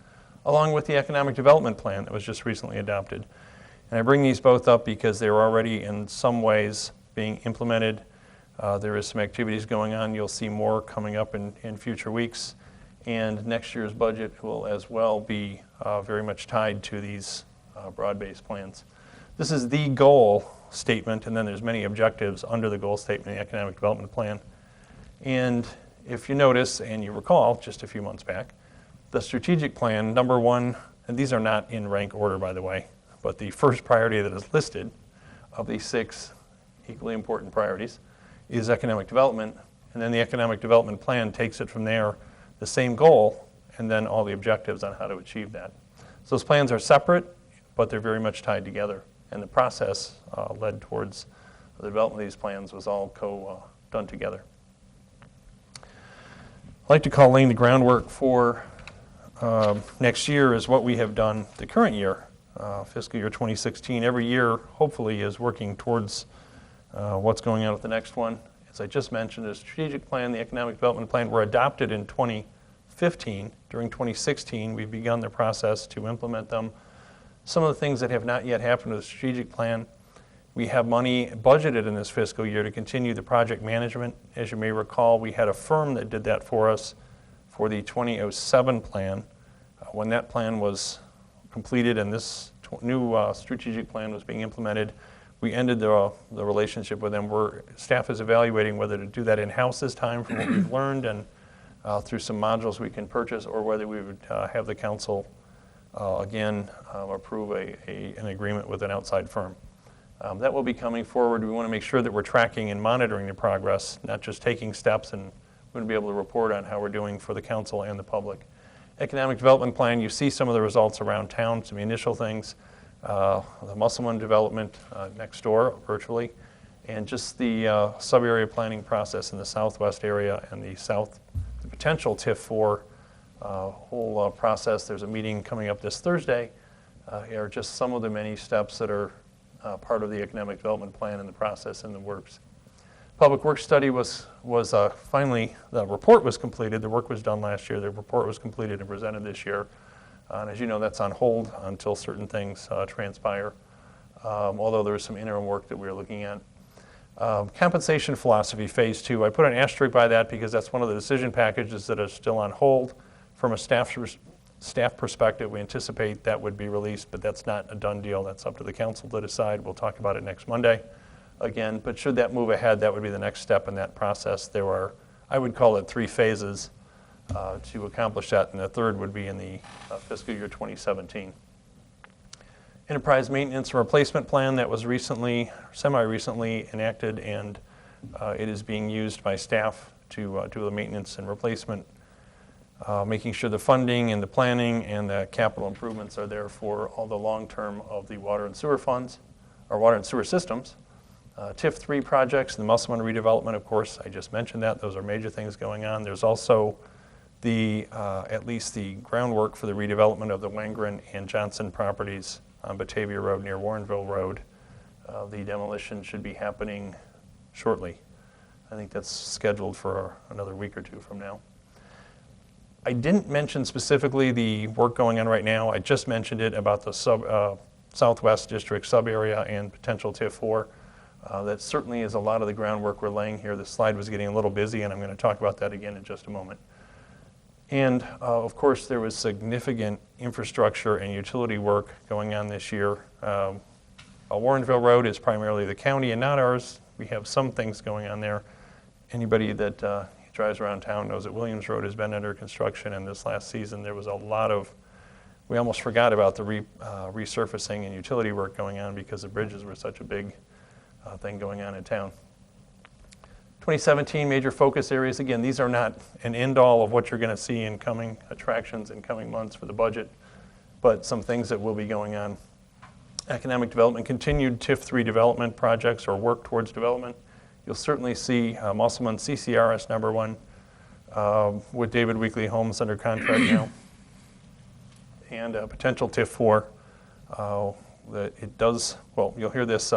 Speaker 6: along with the economic development plan that was just recently adopted. And I bring these both up because they're already in some ways being implemented. There is some activities going on. You'll see more coming up in future weeks. And next year's budget will as well be very much tied to these broad-based plans. This is the goal statement, and then there's many objectives under the goal statement in the economic development plan. And if you notice and you recall just a few months back, the strategic plan, number 1, and these are not in rank order, by the way, but the first priority that is listed of these 6 equally important priorities is economic development, and then the economic development plan takes it from there, the same goal, and then all the objectives on how to achieve that. So those plans are separate, but they're very much tied together, and the process led towards the development of these plans was all done together. I like to call laying the groundwork for next year is what we have done the current year, fiscal year 2016. Every year, hopefully, is working towards what's going on with the next one. As I just mentioned, the strategic plan, the economic development plan were adopted in 2015. During 2016, we've begun the process to implement them. Some of the things that have not yet happened with the strategic plan, we have money budgeted in this fiscal year to continue the project management. As you may recall, we had a firm that did that for us for the 2007 plan. When that plan was completed and this new strategic plan was being implemented, we ended the relationship with them. Staff is evaluating whether to do that in-house this time from what we've learned and through some modules we can purchase, or whether we would have the council again approve an agreement with an outside firm. That will be coming forward. We want to make sure that we're tracking and monitoring the progress, not just taking steps, and we're going to be able to report on how we're doing for the council and the public. Economic development plan, you see some of the results around town, some initial things. The Musselman development next door virtually, and just the sub-area planning process in the southwest area and the potential TIF 4 whole process. There's a meeting coming up this Thursday. Are just some of the many steps that are part of the economic development plan and the process in the works. Public Works study was finally, the report was completed. The work was done last year. The report was completed and presented this year. And as you know, that's on hold until certain things transpire, although there is some interim work that we're looking at. Compensation philosophy, phase 2. I put an asterisk by that because that's one of the decision packages that are still on hold. From a staff perspective, we anticipate that would be released, but that's not a done deal. That's up to the council to decide. We'll talk about it next Monday again. But should that move ahead, that would be the next step in that process. There are, I would call it 3 phases to accomplish that, and the third would be in the fiscal year 2017. Enterprise Maintenance and Replacement Plan that was recently, semi-recently enacted, and it is being used by staff to do the maintenance and replacement, making sure the funding and the planning and the capital improvements are there for all the long-term of the water and sewer funds, or water and sewer systems. TIF 3 projects, the Musselman redevelopment, of course, I just mentioned that. Those are major things going on. There's also at least the groundwork for the redevelopment of the Wangren and Johnson properties on Batavia Road near Warrenville Road. The demolition should be happening shortly. I think that's scheduled for another week or 2 from now. I didn't mention specifically the work going on right now. I just mentioned it about the Southwest District sub-area and potential TIF 4. That certainly is a lot of the groundwork we're laying here. The slide was getting a little busy, and I'm going to talk about that again in just a moment. And of course, there was significant infrastructure and utility work going on this year. Warrenville Road is primarily the county and not ours. We have some things going on there. Anybody that drives around town knows that Williams Road has been under construction, and this last season there was a lot of, we almost forgot about the resurfacing and utility work going on because the bridges were such a big thing going on in town. 2017 major focus areas. Again, these are not an end-all of what you're going to see in coming attractions in coming months for the budget, but some things that will be going on. Economic development, continued TIF 3 development projects or work towards development. You'll certainly see Musselman CCRS number 1 with David Weekley Homes under contract now, and potential TIF 4. That it does, well, you'll hear this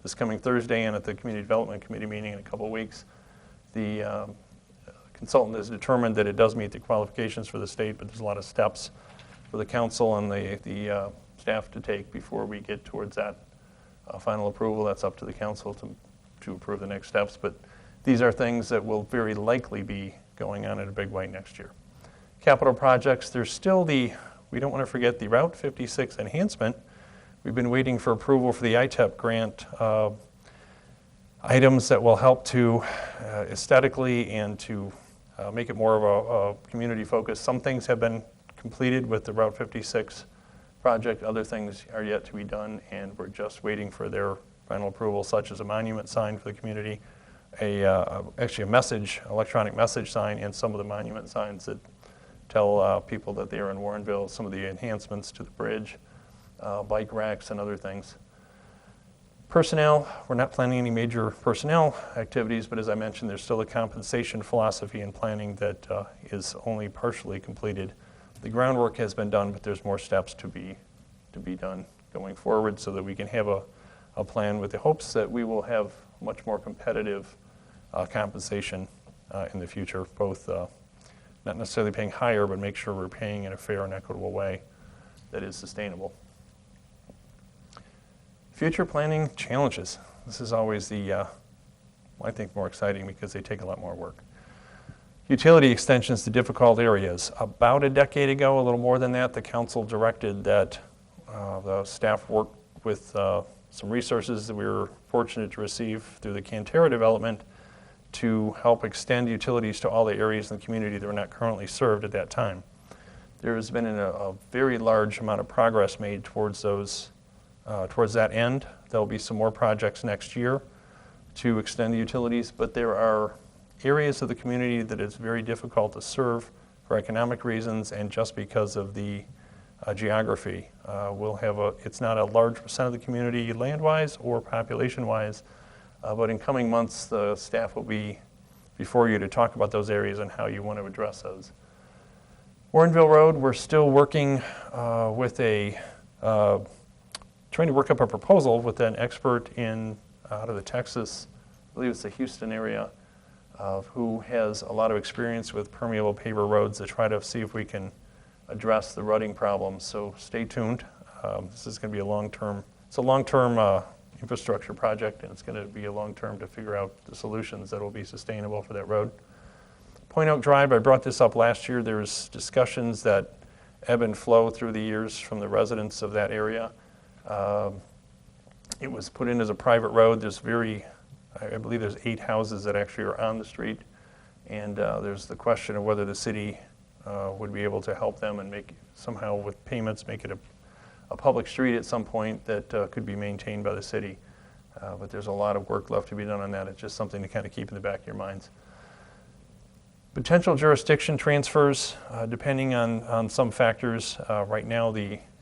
Speaker 6: this coming Thursday and at the Community Development Committee meeting in a couple of weeks. The consultant has determined that it does meet the qualifications for the state, but there's a lot of steps for the council and the staff to take before we get towards that final approval. That's up to the council to approve the next steps, but these are things that will very likely be going on in a big way next year. Capital projects, there's still we don't want to forget the Route 56 enhancement. We've been waiting for approval for the ITEP grant items that will help to aesthetically and to make it more of a community focus. Some things have been completed with the Route 56 project. Other things are yet to be done, and we're just waiting for their final approval, such as a monument sign for the community, actually electronic message sign, and some of the monument signs that tell people that they are in Warrenville, some of the enhancements to the bridge, bike racks and other things. Personnel, we're not planning any major personnel activities, but as I mentioned, there's still a compensation philosophy and planning that is only partially completed. The groundwork has been done, but there's more steps to be done going forward so that we can have a plan with the hopes that we will have much more competitive compensation in the future, both not necessarily paying higher, but make sure we're paying in a fair and equitable way that is sustainable. Future planning challenges. This is always I think, more exciting because they take a lot more work. Utility extensions to difficult areas. About a decade ago, a little more than that, the council directed that the staff work with some resources that we were fortunate to receive through the Cantera development to help extend utilities to all the areas in the community that were not currently served at that time. There has been a very large amount of progress made towards that end. There'll be some more projects next year to extend the utilities, but there are areas of the community that it's very difficult to serve for economic reasons and just because of the geography. It's not a large percent of the community land-wise or population-wise, but in coming months, the staff will be before you to talk about those areas and how you want to address those. Warrenville Road, we're still working with trying to work up a proposal with an expert out of the believe it's the Houston area, who has a lot of experience with permeable paver roads to try to see if we can address the rutting problems. So stay tuned. This is going to be a long-term infrastructure project, and it's going to be a long-term to figure out the solutions that will be sustainable for that road. Point Oak Drive, I brought this up last year. There's discussions that ebb and flow through the years from the residents of that area. It was put in as a private road. I believe there's 8 houses that actually are on the street, and there's the question of whether the city would be able to help them and somehow with payments make it a public street at some point that could be maintained by the city. But there's a lot of work left to be done on that. It's just something to kind of keep in the back of your minds. Potential jurisdiction transfers, depending on some factors. Right now,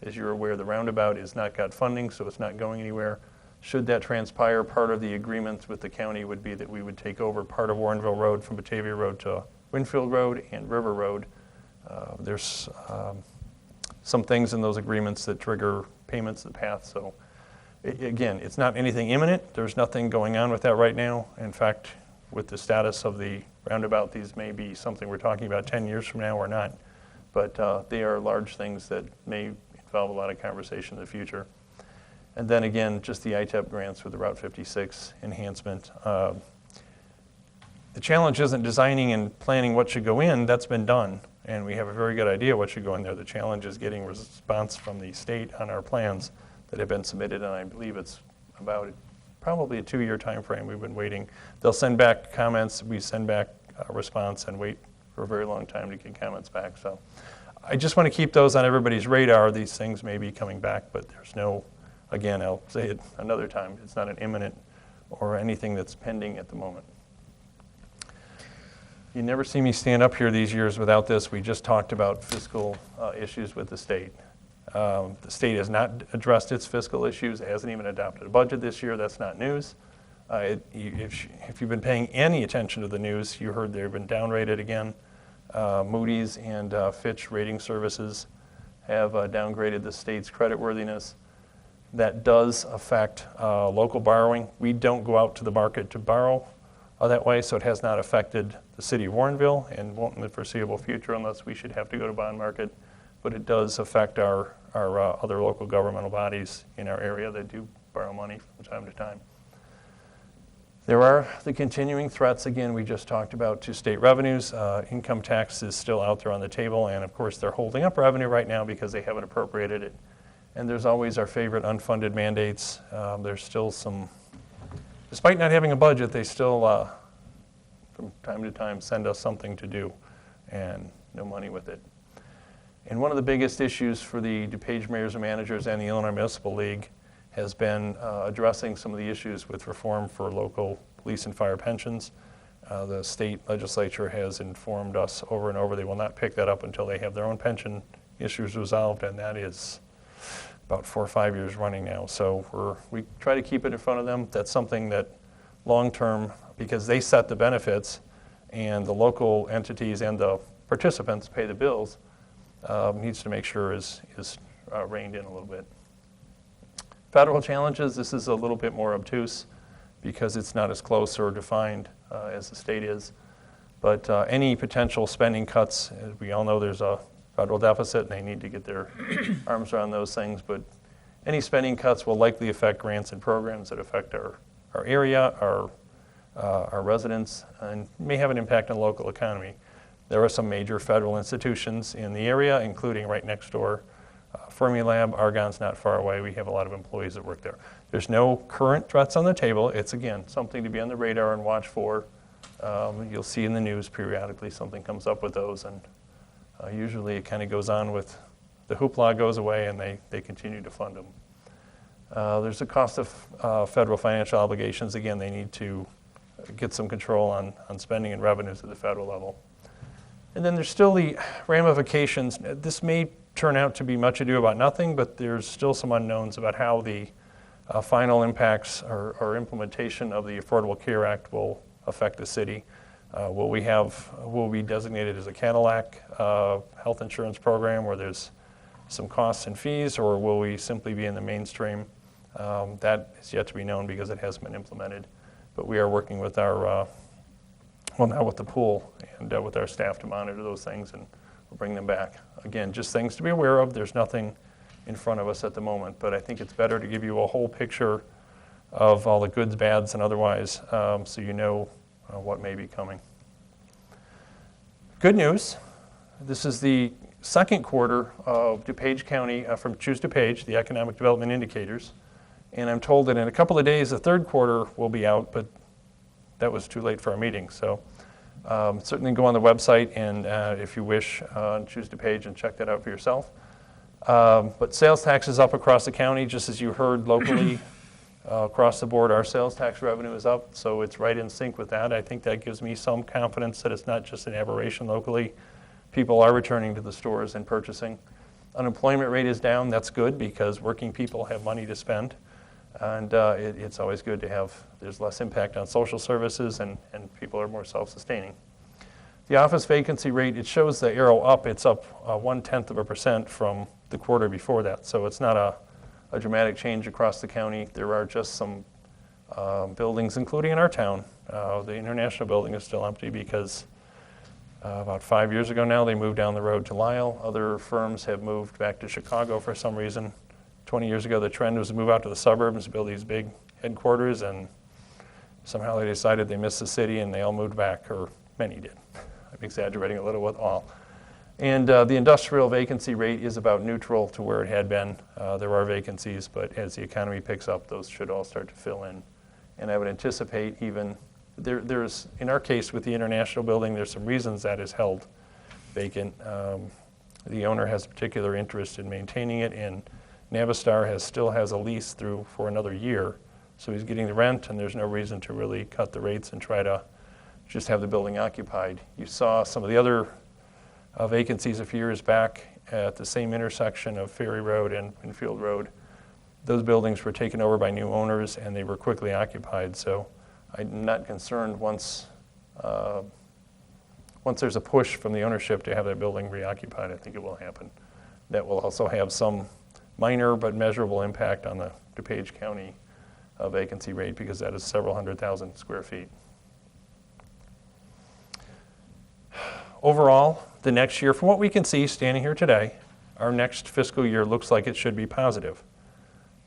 Speaker 6: as you're aware, the roundabout has not got funding, so it's not going anywhere. Should that transpire, part of the agreement with the county would be that we would take over part of Warrenville Road from Batavia Road to Winfield Road and River Road. There's some things in those agreements that trigger payments of the path. So again, it's not anything imminent. There's nothing going on with that right now. In fact, with the status of the roundabout, these may be something we're talking about 10 years from now or not. But they are large things that may involve a lot of conversation in the future. And then again, just the ITEP grants for the Route 56 enhancement. The challenge isn't designing and planning what should go in. That's been done, and we have a very good idea what should go in there. The challenge is getting response from the state on our plans that have been submitted, and I believe it's about probably a 2-year time frame. We've been waiting. They'll send back comments. We send back a response and wait for a very long time to get comments back. So I just want to keep those on everybody's radar. These things may be coming back, but there's no, again, I'll say it another time, it's not an imminent or anything that's pending at the moment. You never see me stand up here these years without this. We just talked about fiscal issues with the state. The state has not addressed its fiscal issues, hasn't even adopted a budget this year. That's not news. If you've been paying any attention to the news, you heard they've been downgraded again. Moody's and Fitch rating services have downgraded the state's creditworthiness. That does affect local borrowing. We don't go out to the market to borrow that way, so it has not affected the city of Warrenville and won't in the foreseeable future unless we should have to go to bond market. But it does affect our other local governmental bodies in our area that do borrow money from time to time. There are the continuing threats, again, we just talked about, to state revenues. Income tax is still out there on the table, and of course they're holding up revenue right now because they haven't appropriated it. And there's always our favorite unfunded mandates. There's still some, despite not having a budget, they still, from time to time, send us something to do, and no money with it. And one of the biggest issues for the DuPage mayors and managers and the Illinois Municipal League has been addressing some of the issues with reform for local police and fire pensions. The state legislature has informed us over and over they will not pick that up until they have their own pension issues resolved, and that is about 4 or 5 years running now. So we try to keep it in front of them. That's something that long-term, because they set the benefits and the local entities and the participants pay the bills, needs to make sure is reined in a little bit. Federal challenges, this is a little bit more obtuse because it's not as close or defined as the state is. But any potential spending cuts, as we all know there's a federal deficit and they need to get their arms around those things. But any spending cuts will likely affect grants and programs that affect our area, our residents, and may have an impact on the local economy. There are some major federal institutions in the area, including right next door, Fermilab. Argonne's not far away. We have a lot of employees that work there. There's no current threats on the table. It's, again, something to be on the radar and watch for. You'll see in the news periodically something comes up with those, and usually it kind of goes on with the hoopla goes away and they continue to fund them. There's the cost of federal financial obligations. Again, they need to get some control on spending and revenues at the federal level. And then there's still the ramifications. This may turn out to be much ado about nothing, but there's still some unknowns about how the final impacts or implementation of the Affordable Care Act will affect the city. Will we be designated as a Cadillac health insurance program where there's some costs and fees, or will we simply be in the mainstream? That is yet to be known because it hasn't been implemented. but we are working with our, now with the pool and with our staff to monitor those things, and we'll bring them back. Again, just things to be aware of. There's nothing in front of us at the moment, but I think it's better to give you a whole picture of all the goods, bads, and otherwise, so you know what may be coming. Good news, this is the second quarter of DuPage County, from Choose DuPage, the Economic Development Indicators, and I'm told that in a couple of days the third quarter will be out, but that was too late for our meeting, so certainly go on the website and if you wish, Choose DuPage and check that out for yourself. But sales tax is up across the county, just as you heard locally. Across the board, our sales tax revenue is up, so it's right in sync with that. I think that gives me some confidence that it's not just an aberration locally. People are returning to the stores and purchasing. Unemployment rate is down. That's good because working people have money to spend. And it's always good to have, there's less impact on social services and people are more self-sustaining. The office vacancy rate, it shows the arrow up. It's up 0.1% from the quarter before that. So it's not a dramatic change across the county. There are just some buildings, including in our town. The International Building is still empty because about 5 years ago now, they moved down the road to Lisle. Other firms have moved back to Chicago for some reason. 20 years ago, the trend was to move out to the suburbs, build these big headquarters, and somehow they decided they missed the city and they all moved back, or many did. I'm exaggerating a little with all. And the industrial vacancy rate is about neutral to where it had been. There are vacancies, but as the economy picks up, those should all start to fill in. And I would anticipate even, there's, in our case with the International Building, there's some reasons that is held vacant. The owner has a particular interest in maintaining it, and Navistar still has a lease through for another year. So he's getting the rent, and there's no reason to really cut the rates and try to just have the building occupied. You saw some of the other vacancies a few years back at the same intersection of Ferry Road and Winfield Road. Those buildings were taken over by new owners and they were quickly occupied. So I'm not concerned once there's a push from the ownership to have that building reoccupied. I think it will happen. That will also have some minor but measurable impact on the DuPage County vacancy rate because that is several 100,000 square feet. Overall, the next year, from what we can see standing here today, our next fiscal year looks like it should be positive.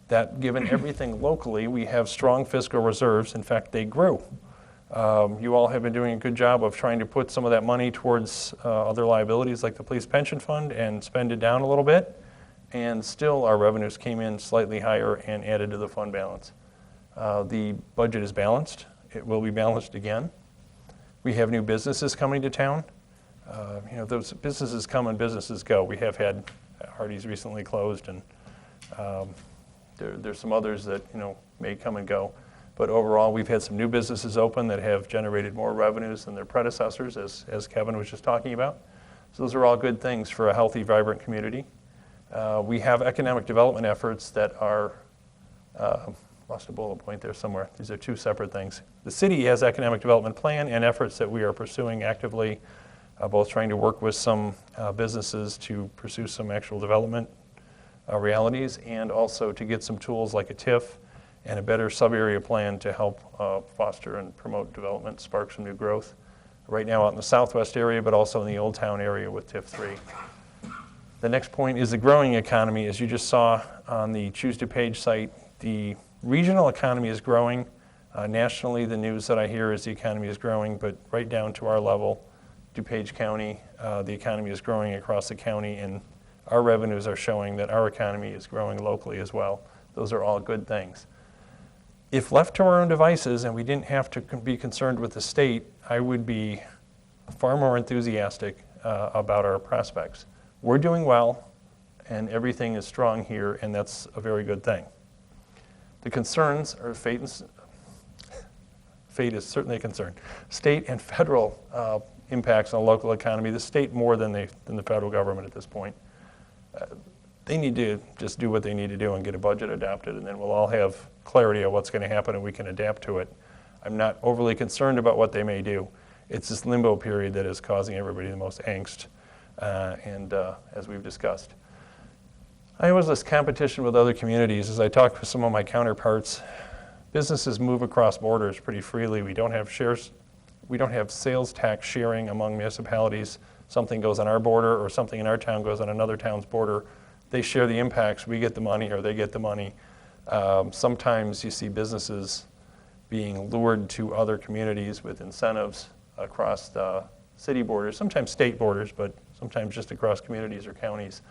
Speaker 6: That, given everything locally, we have strong fiscal reserves. In fact, they grew. You all have been doing a good job of trying to put some of that money towards other liabilities like the police pension fund and spend it down a little bit. And still, our revenues came in slightly higher and added to the fund balance. The budget is balanced. It will be balanced again. We have new businesses coming to town. Those businesses come and businesses go. We have had Hardee's recently closed, and there's some others that may come and go. But overall, we've had some new businesses open that have generated more revenues than their predecessors, as Kevin was just talking about. So those are all good things for a healthy, vibrant community. We have economic development efforts that are, lost a bullet point there somewhere. These are two separate things. The city has economic development plan and efforts that we are pursuing actively, both trying to work with some businesses to pursue some actual development realities and also to get some tools like a TIF and a better sub-area plan to help foster and promote development, spark some new growth. Right now out in the southwest area, but also in the Old Town area with TIF 3. The next point is the growing economy. As you just saw on the Choose DuPage site, the regional economy is growing. Nationally, the news that I hear is the economy is growing, but right down to our level, DuPage County, the economy is growing across the county, and our revenues are showing that our economy is growing locally as well. Those are all good things. If left to our own devices and we didn't have to be concerned with the state, I would be far more enthusiastic about our prospects. We're doing well, and everything is strong here, and that's a very good thing. The concerns are fate is certainly a concern. State and federal impacts on the local economy, the state more than the federal government at this point. They need to just do what they need to do and get a budget adopted, and then we'll all have clarity on what's going to happen and we can adapt to it. I'm not overly concerned about what they may do. It's this limbo period that is causing everybody the most angst, as we've discussed. I always list competition with other communities. As I talk with some of my counterparts, businesses move across borders pretty freely. We don't have sales tax sharing among municipalities. Something goes on our border or something in our town goes on another town's border. They share the impacts. We get the money or they get the money. Sometimes you see businesses being lured to other communities with incentives across the city borders, sometimes state borders, but sometimes just across communities or counties.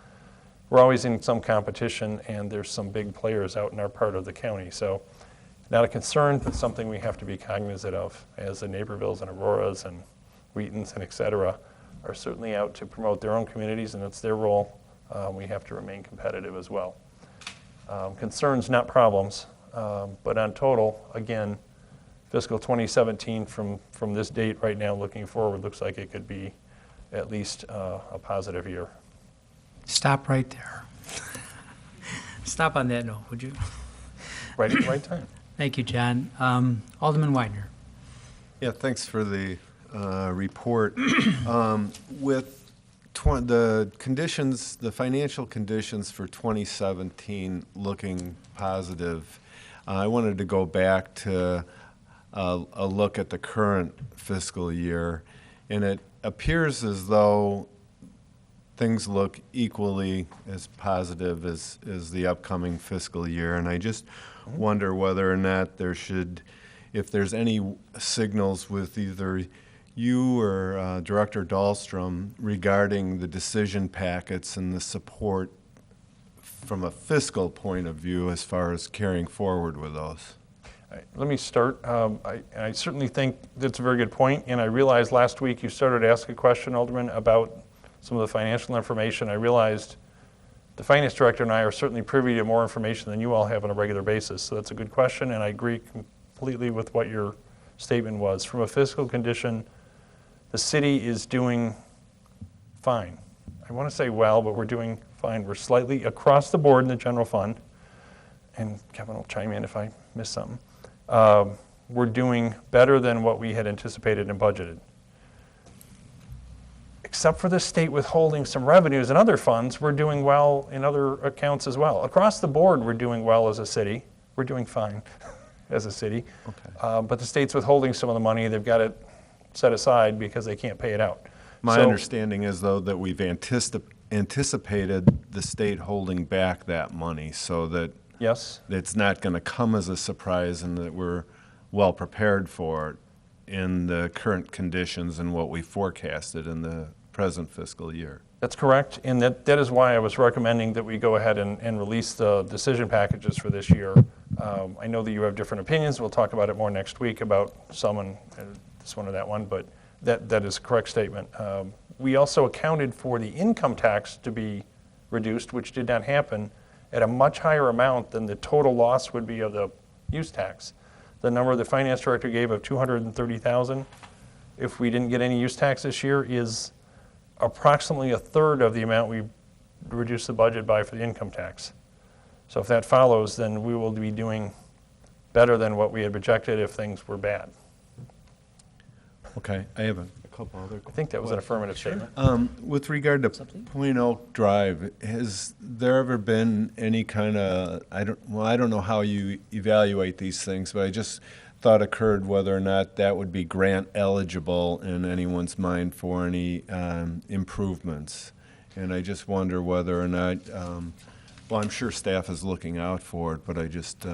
Speaker 6: We're always in some competition, and there's some big players out in our part of the county. So not a concern, but something we have to be cognizant of, as the Napervilles and Auroras and Wheatons and et cetera are certainly out to promote their own communities, and it's their role. We have to remain competitive as well. Concerns, not problems, but on total, again, fiscal 2017 from this date right now looking forward looks like it could be at least a positive year.
Speaker 1: Stop right there. Stop on that note, would you?
Speaker 6: Right at the right time.
Speaker 1: Thank you, John. Alderman Widener.
Speaker 4: Yeah, thanks for the report. With the conditions, the financial conditions for 2017 looking positive, I wanted to go back to a look at the current fiscal year, and it appears as though things look equally as positive as the upcoming fiscal year, and I just wonder whether or not there should, if there's any signals with either you or Director Dahlstrom regarding the decision packets and the support from a fiscal point of view as far as carrying forward with those.
Speaker 6: Let me start. I certainly think that's a very good point, and I realized last week you started to ask a question, Alderman, about some of the financial information. I realized the Finance Director and I are certainly privy to more information than you all have on a regular basis, so that's a good question, and I agree completely with what your statement was. From a fiscal condition, the city is doing fine. I want to say well, but we're doing fine. We're slightly across the board in the general fund, and Kevin will chime in if I miss something. We're doing better than what we had anticipated and budgeted. Except for the state withholding some revenues in other funds, we're doing well in other accounts as well. Across the board, we're doing well as a city. We're doing fine as a city. Okay. But the state's withholding some of the money. They've got it set aside because they can't pay it out.
Speaker 4: My understanding is, though, that we've anticipated the state holding back that money so that
Speaker 6: yes,
Speaker 4: it's not going to come as a surprise and that we're well prepared for it in the current conditions and what we forecasted in the present fiscal year.
Speaker 6: That's correct, and that is why I was recommending that we go ahead and release the decision packages for this year. I know that you have different opinions. We'll talk about it more next week about some and this one or that one, but that is a correct statement. We also accounted for the income tax to be reduced, which did not happen, at a much higher amount than the total loss would be of the use tax. The number the Finance Director gave of $230,000, if we didn't get any use tax this year, is approximately a third of the amount we reduced the budget by for the income tax. So if that follows, then we will be doing better than what we had projected if things were bad.
Speaker 4: Okay, I have a couple other questions.
Speaker 6: I think that was an affirmative statement.
Speaker 4: With regard to Point Oak Drive, has there ever been any kind of, I don't know how you evaluate these things, but I just thought occurred whether or not that would be grant eligible in anyone's mind for any improvements. And I just wonder whether or not, well, I'm sure staff is looking out for it, but I just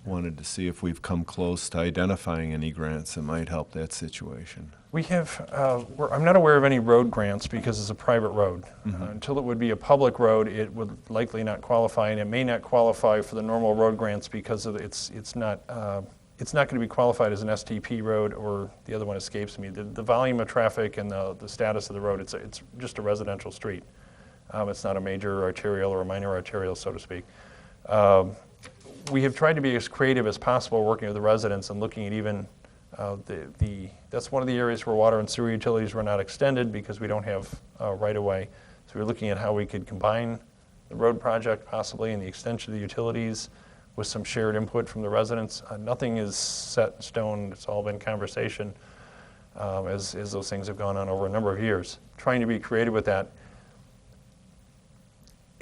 Speaker 4: wanted to see if we've come close to identifying any grants that might help that situation.
Speaker 6: We have, I'm not aware of any road grants because it's a private road. Until it would be a public road, it would likely not qualify, and it may not qualify for the normal road grants because of it's not going to be qualified as an STP road, or the other one escapes me. The volume of traffic and the status of the road, it's just a residential street. It's not a major arterial or a minor arterial, so to speak. We have tried to be as creative as possible working with the residents and looking at even that's one of the areas where water and sewer utilities were not extended because we don't have right of way. So we're looking at how we could combine the road project possibly and the extension of the utilities with some shared input from the residents. Nothing is set in stone. It's all been conversation as those things have gone on over a number of years. Trying to be creative with that.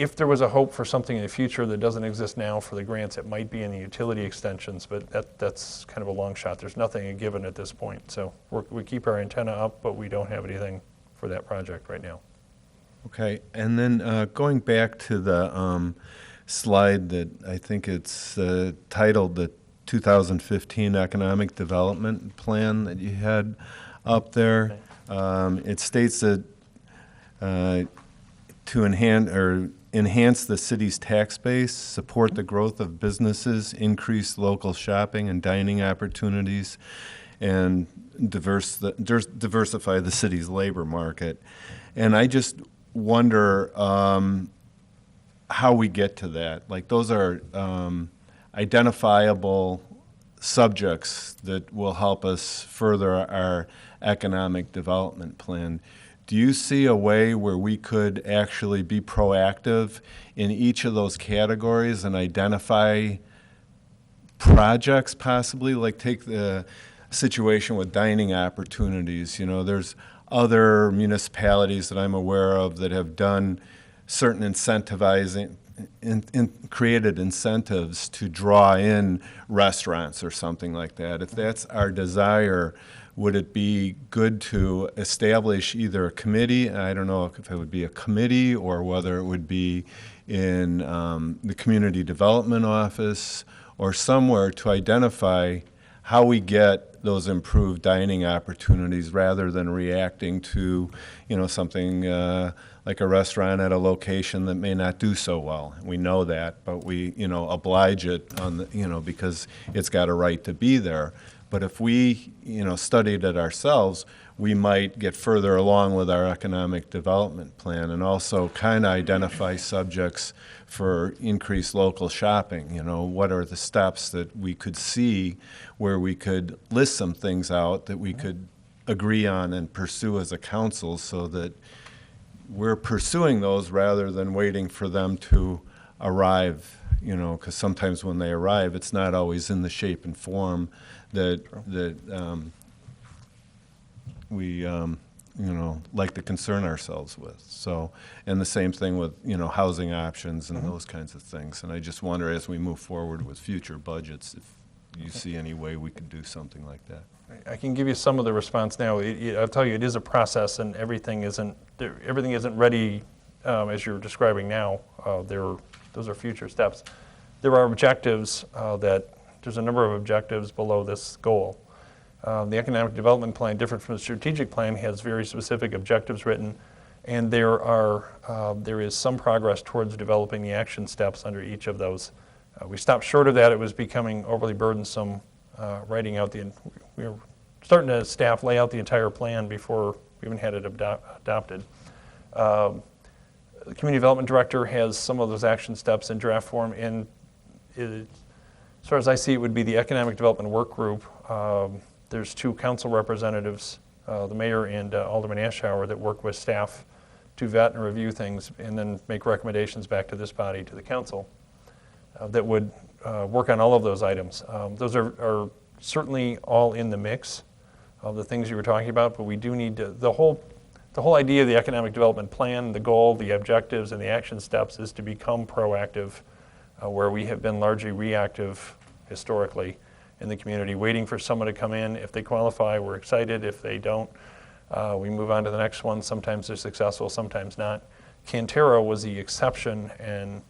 Speaker 6: if there was a hope for something in the future that doesn't exist now for the grants, it might be in the utility extensions, but that's kind of a long shot. There's nothing given at this point. So we keep our antenna up, but we don't have anything for that project right now.
Speaker 4: Okay, and then going back to the slide that I think it's titled the 2015 Economic Development Plan that you had up there, it states that to enhance the city's tax base, support the growth of businesses, increase local shopping and dining opportunities, and diversify the city's labor market. And I just wonder how we get to that. Like, those are identifiable subjects that will help us further our economic development plan. Do you see a way where we could actually be proactive in each of those categories and identify projects possibly? Like, take the situation with dining opportunities. You know, there's other municipalities that I'm aware of that have done certain incentivizing, created incentives to draw in restaurants or something like that. If that's our desire, would it be good to establish either a committee? I don't know if it would be a committee or whether it would be in the community development office or somewhere to identify how we get those improved dining opportunities rather than reacting to, you know, something like a restaurant at a location that may not do so well. We know that, but we, you know, oblige it on the, you know, because it's got a right to be there. But if we, you know, studied it ourselves, we might get further along with our economic development plan and also kind of identify subjects for increased local shopping. You know, what are the steps that we could see where we could list some things out that we could agree on and pursue as a council so that we're pursuing those rather than waiting for them to arrive, you know, because sometimes when they arrive, it's not always in the shape and form that we you know, like to concern ourselves with. So, and the same thing with, you know, housing options and those kinds of things. And I just wonder, as we move forward with future budgets, if you see any way we could do something like that.
Speaker 6: I can give you some of the response now. I'll tell you, it is a process, and everything isn't ready as you're describing now. Those are future steps. There are objectives there's a number of objectives below this goal. The economic development plan, different from the strategic plan, has very specific objectives written, and there is some progress towards developing the action steps under each of those. We stopped short of that. It was becoming overly burdensome writing out we were starting to staff lay out the entire plan before we even had it adopted. The community development director has some of those action steps in draft form, and as far as I see, it would be the economic development work group. There's two council representatives, the mayor and Alderman Ashour, that work with staff to vet and review things and then make recommendations back to this body, to the council, that would work on all of those items. Those are certainly all in the mix of the things you were talking about, but we do need to, the whole idea of the economic development plan, the goal, the objectives, and the action steps is to become proactive, where we have been largely reactive historically in the community, waiting for someone to come in. If they qualify, we're excited. If they don't, we move on to the next one. Sometimes they're successful, sometimes not. Cantera was the exception, and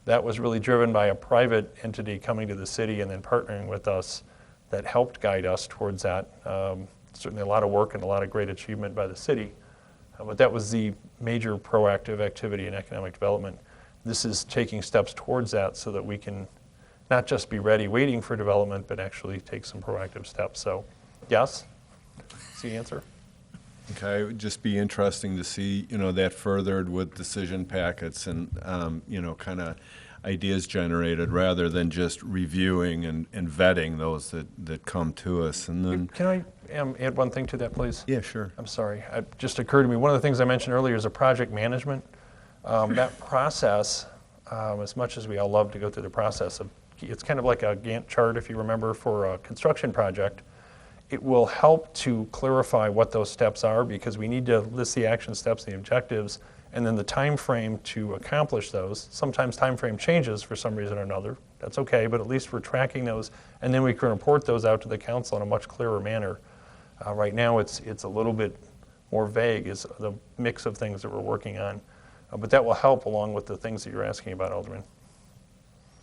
Speaker 6: that was really driven by a private entity coming to the city and then partnering with us that helped guide us towards that. Certainly a lot of work and a lot of great achievement by the city, but that was the major proactive activity in economic development. This is taking steps towards that so that we can not just be ready waiting for development, but actually take some proactive steps. So, yes? That's the answer.
Speaker 4: Okay, it would just be interesting to see, you know, that furthered with decision packets and, you know, kind of ideas generated rather than just reviewing and vetting those that come to us. And then,
Speaker 6: Can I add one thing to that, please?
Speaker 4: yeah, sure.
Speaker 6: I'm sorry. It just occurred to me. One of the things I mentioned earlier is a project management. That process, as much as we all love to go through the process, it's kind of like a Gantt chart, if you remember, for a construction project. It will help to clarify what those steps are, because we need to list the action steps, the objectives, and then the time frame to accomplish those. Sometimes time frame changes for some reason or another. That's okay, but at least we're tracking those, and then we can report those out to the council in a much clearer manner. Right now, it's a little bit more vague is the mix of things that we're working on, but that will help along with the things that you're asking about, Alderman.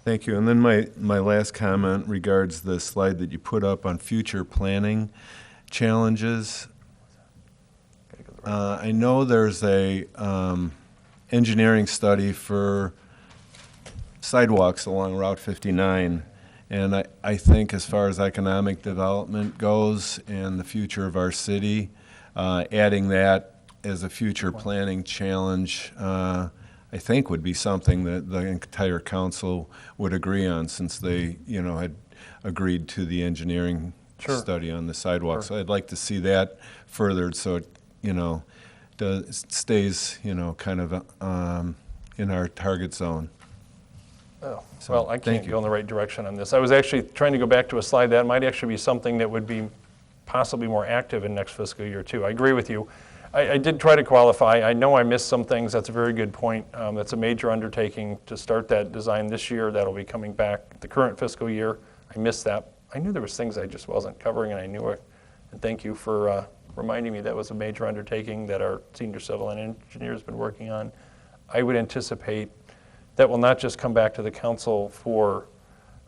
Speaker 4: Thank you. And then my last comment regards the slide that you put up on future planning challenges. I know there's a engineering study for sidewalks along Route 59, and I think as far as economic development goes and the future of our city, adding that as a future planning challenge, I think would be something that the entire council would agree on, since they, had agreed to the engineering study on the sidewalk. So I'd like to see that furthered so it, stays, kind of in our target zone.
Speaker 6: Oh,
Speaker 4: So,
Speaker 6: well, I
Speaker 4: thank
Speaker 6: can't
Speaker 4: you.
Speaker 6: go in the right direction on this. I was actually trying to go back to a slide that might actually be something that would be possibly more active in next fiscal year too. I agree with you. I did try to qualify. I know I missed some things. That's a very good point. That's a major undertaking to start that design this year. That'll be coming back the current fiscal year. I missed that. I knew there was things I just wasn't covering, and I knew it. And thank you for reminding me that was a major undertaking that our senior civil and engineer has been working on. I would anticipate that will not just come back to the council for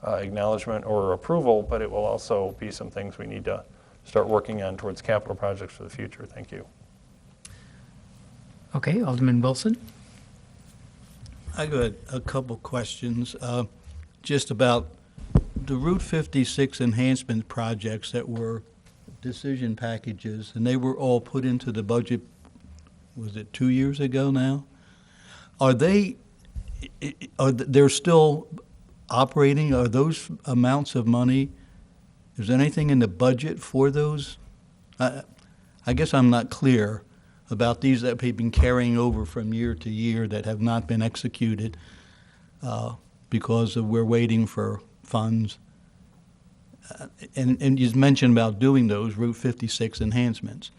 Speaker 6: acknowledgement or approval, but it will also be some things we need to start working on towards capital projects for the future. Thank you.
Speaker 1: Okay, Alderman Wilson?
Speaker 7: I got a couple questions, just about the Route 56 enhancement projects that were decision packages, and they were all put into the budget, was it 2 years ago now? They're still operating? Are those amounts of money, is there anything in the budget for those? I guess I'm not clear about these that have been carrying over from year to year that have not been executed because we're waiting for funds. And you mentioned about doing those Route 56 enhancements.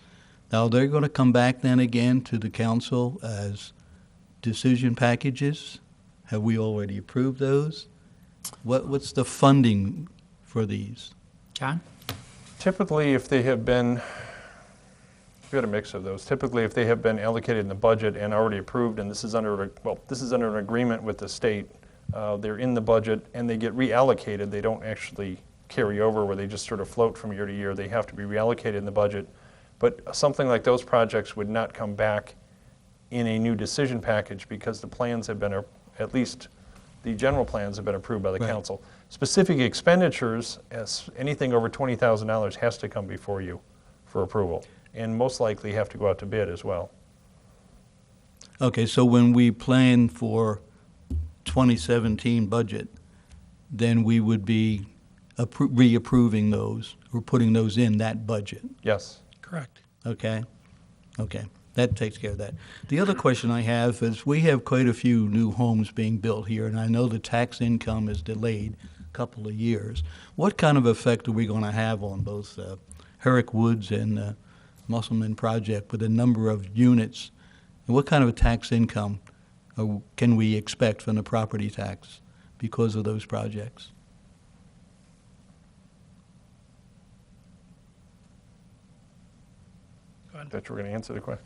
Speaker 7: Now, they're going to come back then again to the council as decision packages? Have we already approved those? What's the funding for these?
Speaker 1: John?
Speaker 6: Typically, if they have been, we've got a mix of those. Typically, if they have been allocated in the budget and already approved, and this is under an agreement with the state, they're in the budget and they get reallocated. They don't actually carry over where they just sort of float from year to year. They have to be reallocated in the budget. But something like those projects would not come back in a new decision package because the plans have been, at least the general plans have been approved by the
Speaker 7: Right.
Speaker 6: council. Specific expenditures, as anything over $20,000 has to come before you for approval, and most likely have to go out to bid as well.
Speaker 7: Okay, so when we plan for 2017 budget, then we would be reapproving those, or putting those in that budget,
Speaker 6: Yes.
Speaker 5: Correct.
Speaker 7: okay? Okay, that takes care of that. The other question I have is, we have quite a few new homes being built here, and I know the tax income is delayed a couple of years. What kind of effect are we going to have on both Herrick Woods and Musselman project with a number of units? And what kind of a tax income can we expect from the property tax because of those projects?
Speaker 6: That you were going to answer the question.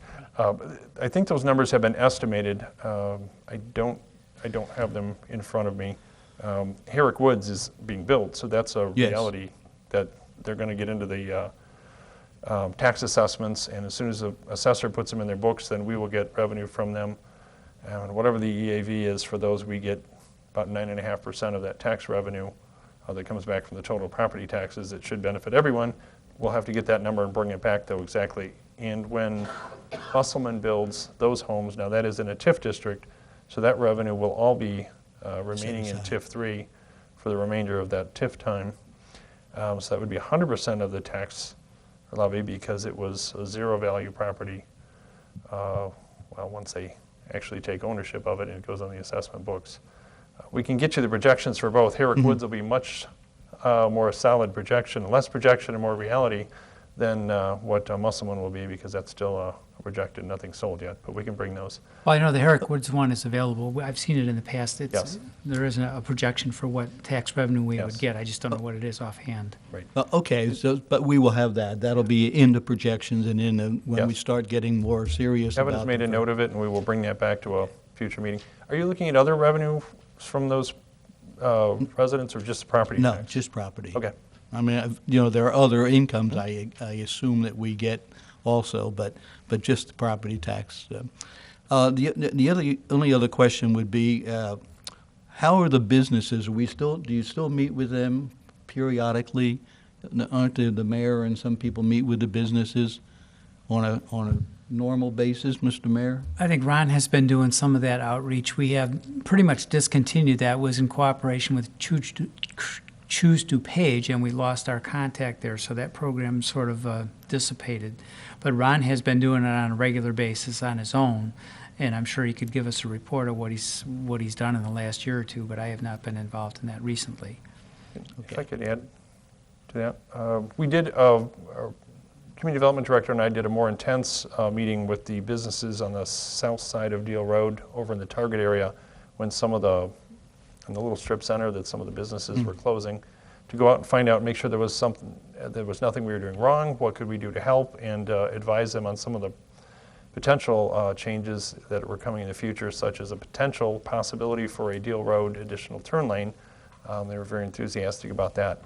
Speaker 6: I think those numbers have been estimated. I don't have them in front of me. Herrick Woods is being built, so that's a
Speaker 7: Yes.
Speaker 6: reality that they're going to get into the tax assessments, and as soon as the assessor puts them in their books, then we will get revenue from them. And whatever the EAV is for those, we get about 9.5% of that tax revenue that comes back from the total property taxes. It should benefit everyone. We'll have to get that number and bring it back, though, exactly. And when Musselman builds those homes, now that is in a TIF district, so that revenue will all be remaining in
Speaker 7: aside.
Speaker 6: TIF 3 for the remainder of that TIF time. So that would be 100% of the tax levy because it was a zero value property. Once they actually take ownership of it and it goes on the assessment books. We can get you the projections for both. Herrick Woods will be much more solid projection, less projection and more reality than what Musselman will be, because that's still a projected, nothing sold yet, but we can bring those.
Speaker 1: Well, I know the Herrick Woods one is available. I've seen it in the past.
Speaker 6: Yes.
Speaker 1: There isn't a projection for what tax revenue we
Speaker 6: Yes.
Speaker 1: would get. I just don't know what it is offhand.
Speaker 6: Right.
Speaker 7: Okay, so, but we will have that. That'll be in the projections and in the, when we
Speaker 6: Yes.
Speaker 7: start getting more serious about
Speaker 6: Kevin has made a
Speaker 7: the-
Speaker 6: note of it, and we will bring that back to a future meeting. Are you looking at other revenue from those residents or just the property
Speaker 7: No,
Speaker 6: tax?
Speaker 7: just property.
Speaker 6: Okay.
Speaker 7: I mean, you know, there are other incomes I assume that we get also, but just the property tax. The only other question would be, how are the businesses? Do you still meet with them periodically? Aren't the mayor and some people meet with the businesses on a normal basis, Mr. Mayor?
Speaker 1: I think Ron has been doing some of that outreach. We have pretty much discontinued that. It was in cooperation with Choose to Page, and we lost our contact there, so that program sort of dissipated. But Ron has been doing it on a regular basis on his own, and I'm sure he could give us a report of what he's done in the last year or two, but I have not been involved in that recently.
Speaker 6: If I could add to that. We did, our Community Development Director and I did a more intense meeting with the businesses on the south side of Deal Road over in the Target area when some of the, in the little strip center that some of the businesses were closing, to go out and find out, make sure there was nothing we were doing wrong, what could we do to help, and advise them on some of the potential changes that were coming in the future, such as a potential possibility for a Deal Road additional turn lane. They were very enthusiastic about that.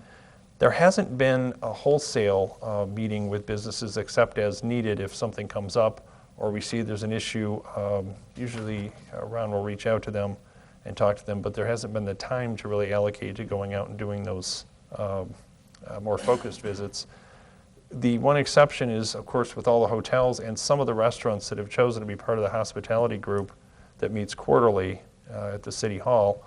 Speaker 6: There hasn't been a wholesale meeting with businesses except as needed if something comes up or we see there's an issue. Usually Ron will reach out to them and talk to them, but there hasn't been the time to really allocate to going out and doing those more focused visits. The one exception is, of course, with all the hotels and some of the restaurants that have chosen to be part of the hospitality group that meets quarterly at the City Hall.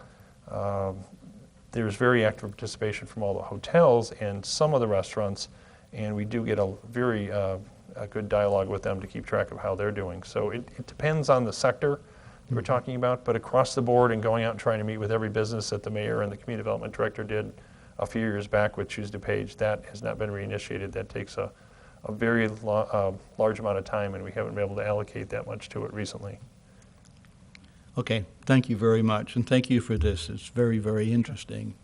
Speaker 6: There's very active participation from all the hotels and some of the restaurants, and we do get a very a good dialogue with them to keep track of how they're doing. So it depends on the sector that we're talking about, but across the board and going out and trying to meet with every business that the mayor and the community development director did a few years back with Choose to Page, that has not been reinitiated. That takes a very large amount of time, and we haven't been able to allocate that much to it recently.
Speaker 7: Okay, thank you very much, and thank you for this. It's very, very interesting.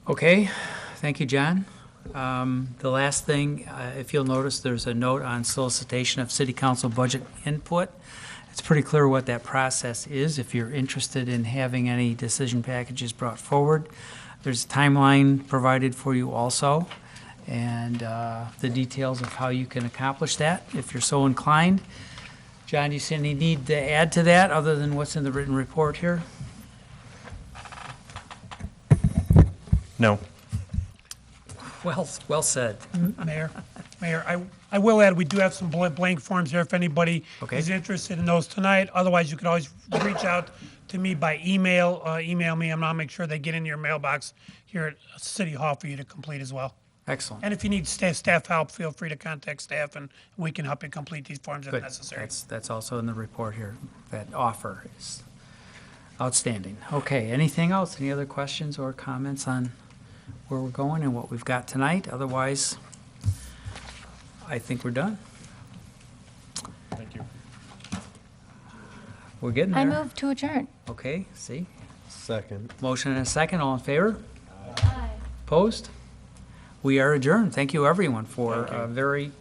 Speaker 1: Okay, thank you, John. The last thing, if you'll notice, there's a note on solicitation of city council budget input. It's pretty clear what that process is. If you're interested in having any decision packages brought forward, there's a timeline provided for you also, and the details of how you can accomplish that if you're so inclined. John, do you see any need to add to that other than what's in the written report here?
Speaker 6: No.
Speaker 1: Well said.
Speaker 5: Mayor, I will add, we do have some blank forms here if anybody
Speaker 1: Okay.
Speaker 5: is interested in those tonight. Otherwise, you could always reach out to me by email. Email me, and I'll make sure they get into your mailbox here at City Hall for you to complete as well.
Speaker 1: Excellent.
Speaker 5: And if you need staff help, feel free to contact staff, and we can help you complete these forms if
Speaker 1: Good.
Speaker 5: necessary.
Speaker 1: That's also in the report here. That offer is outstanding. Okay, anything else? Any other questions or comments on where we're going and what we've got tonight? Otherwise, I think we're done.
Speaker 6: Thank you.
Speaker 1: We're getting
Speaker 3: I
Speaker 1: there.
Speaker 3: move to adjourn.
Speaker 1: Okay, see?
Speaker 4: Second.
Speaker 1: Motion and a second. All in favor? Opposed? We are adjourned. Thank you, everyone, for a very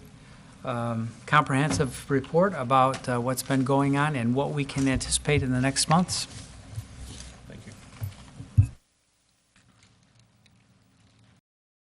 Speaker 1: comprehensive report about what's been going on and what we can anticipate in the next months.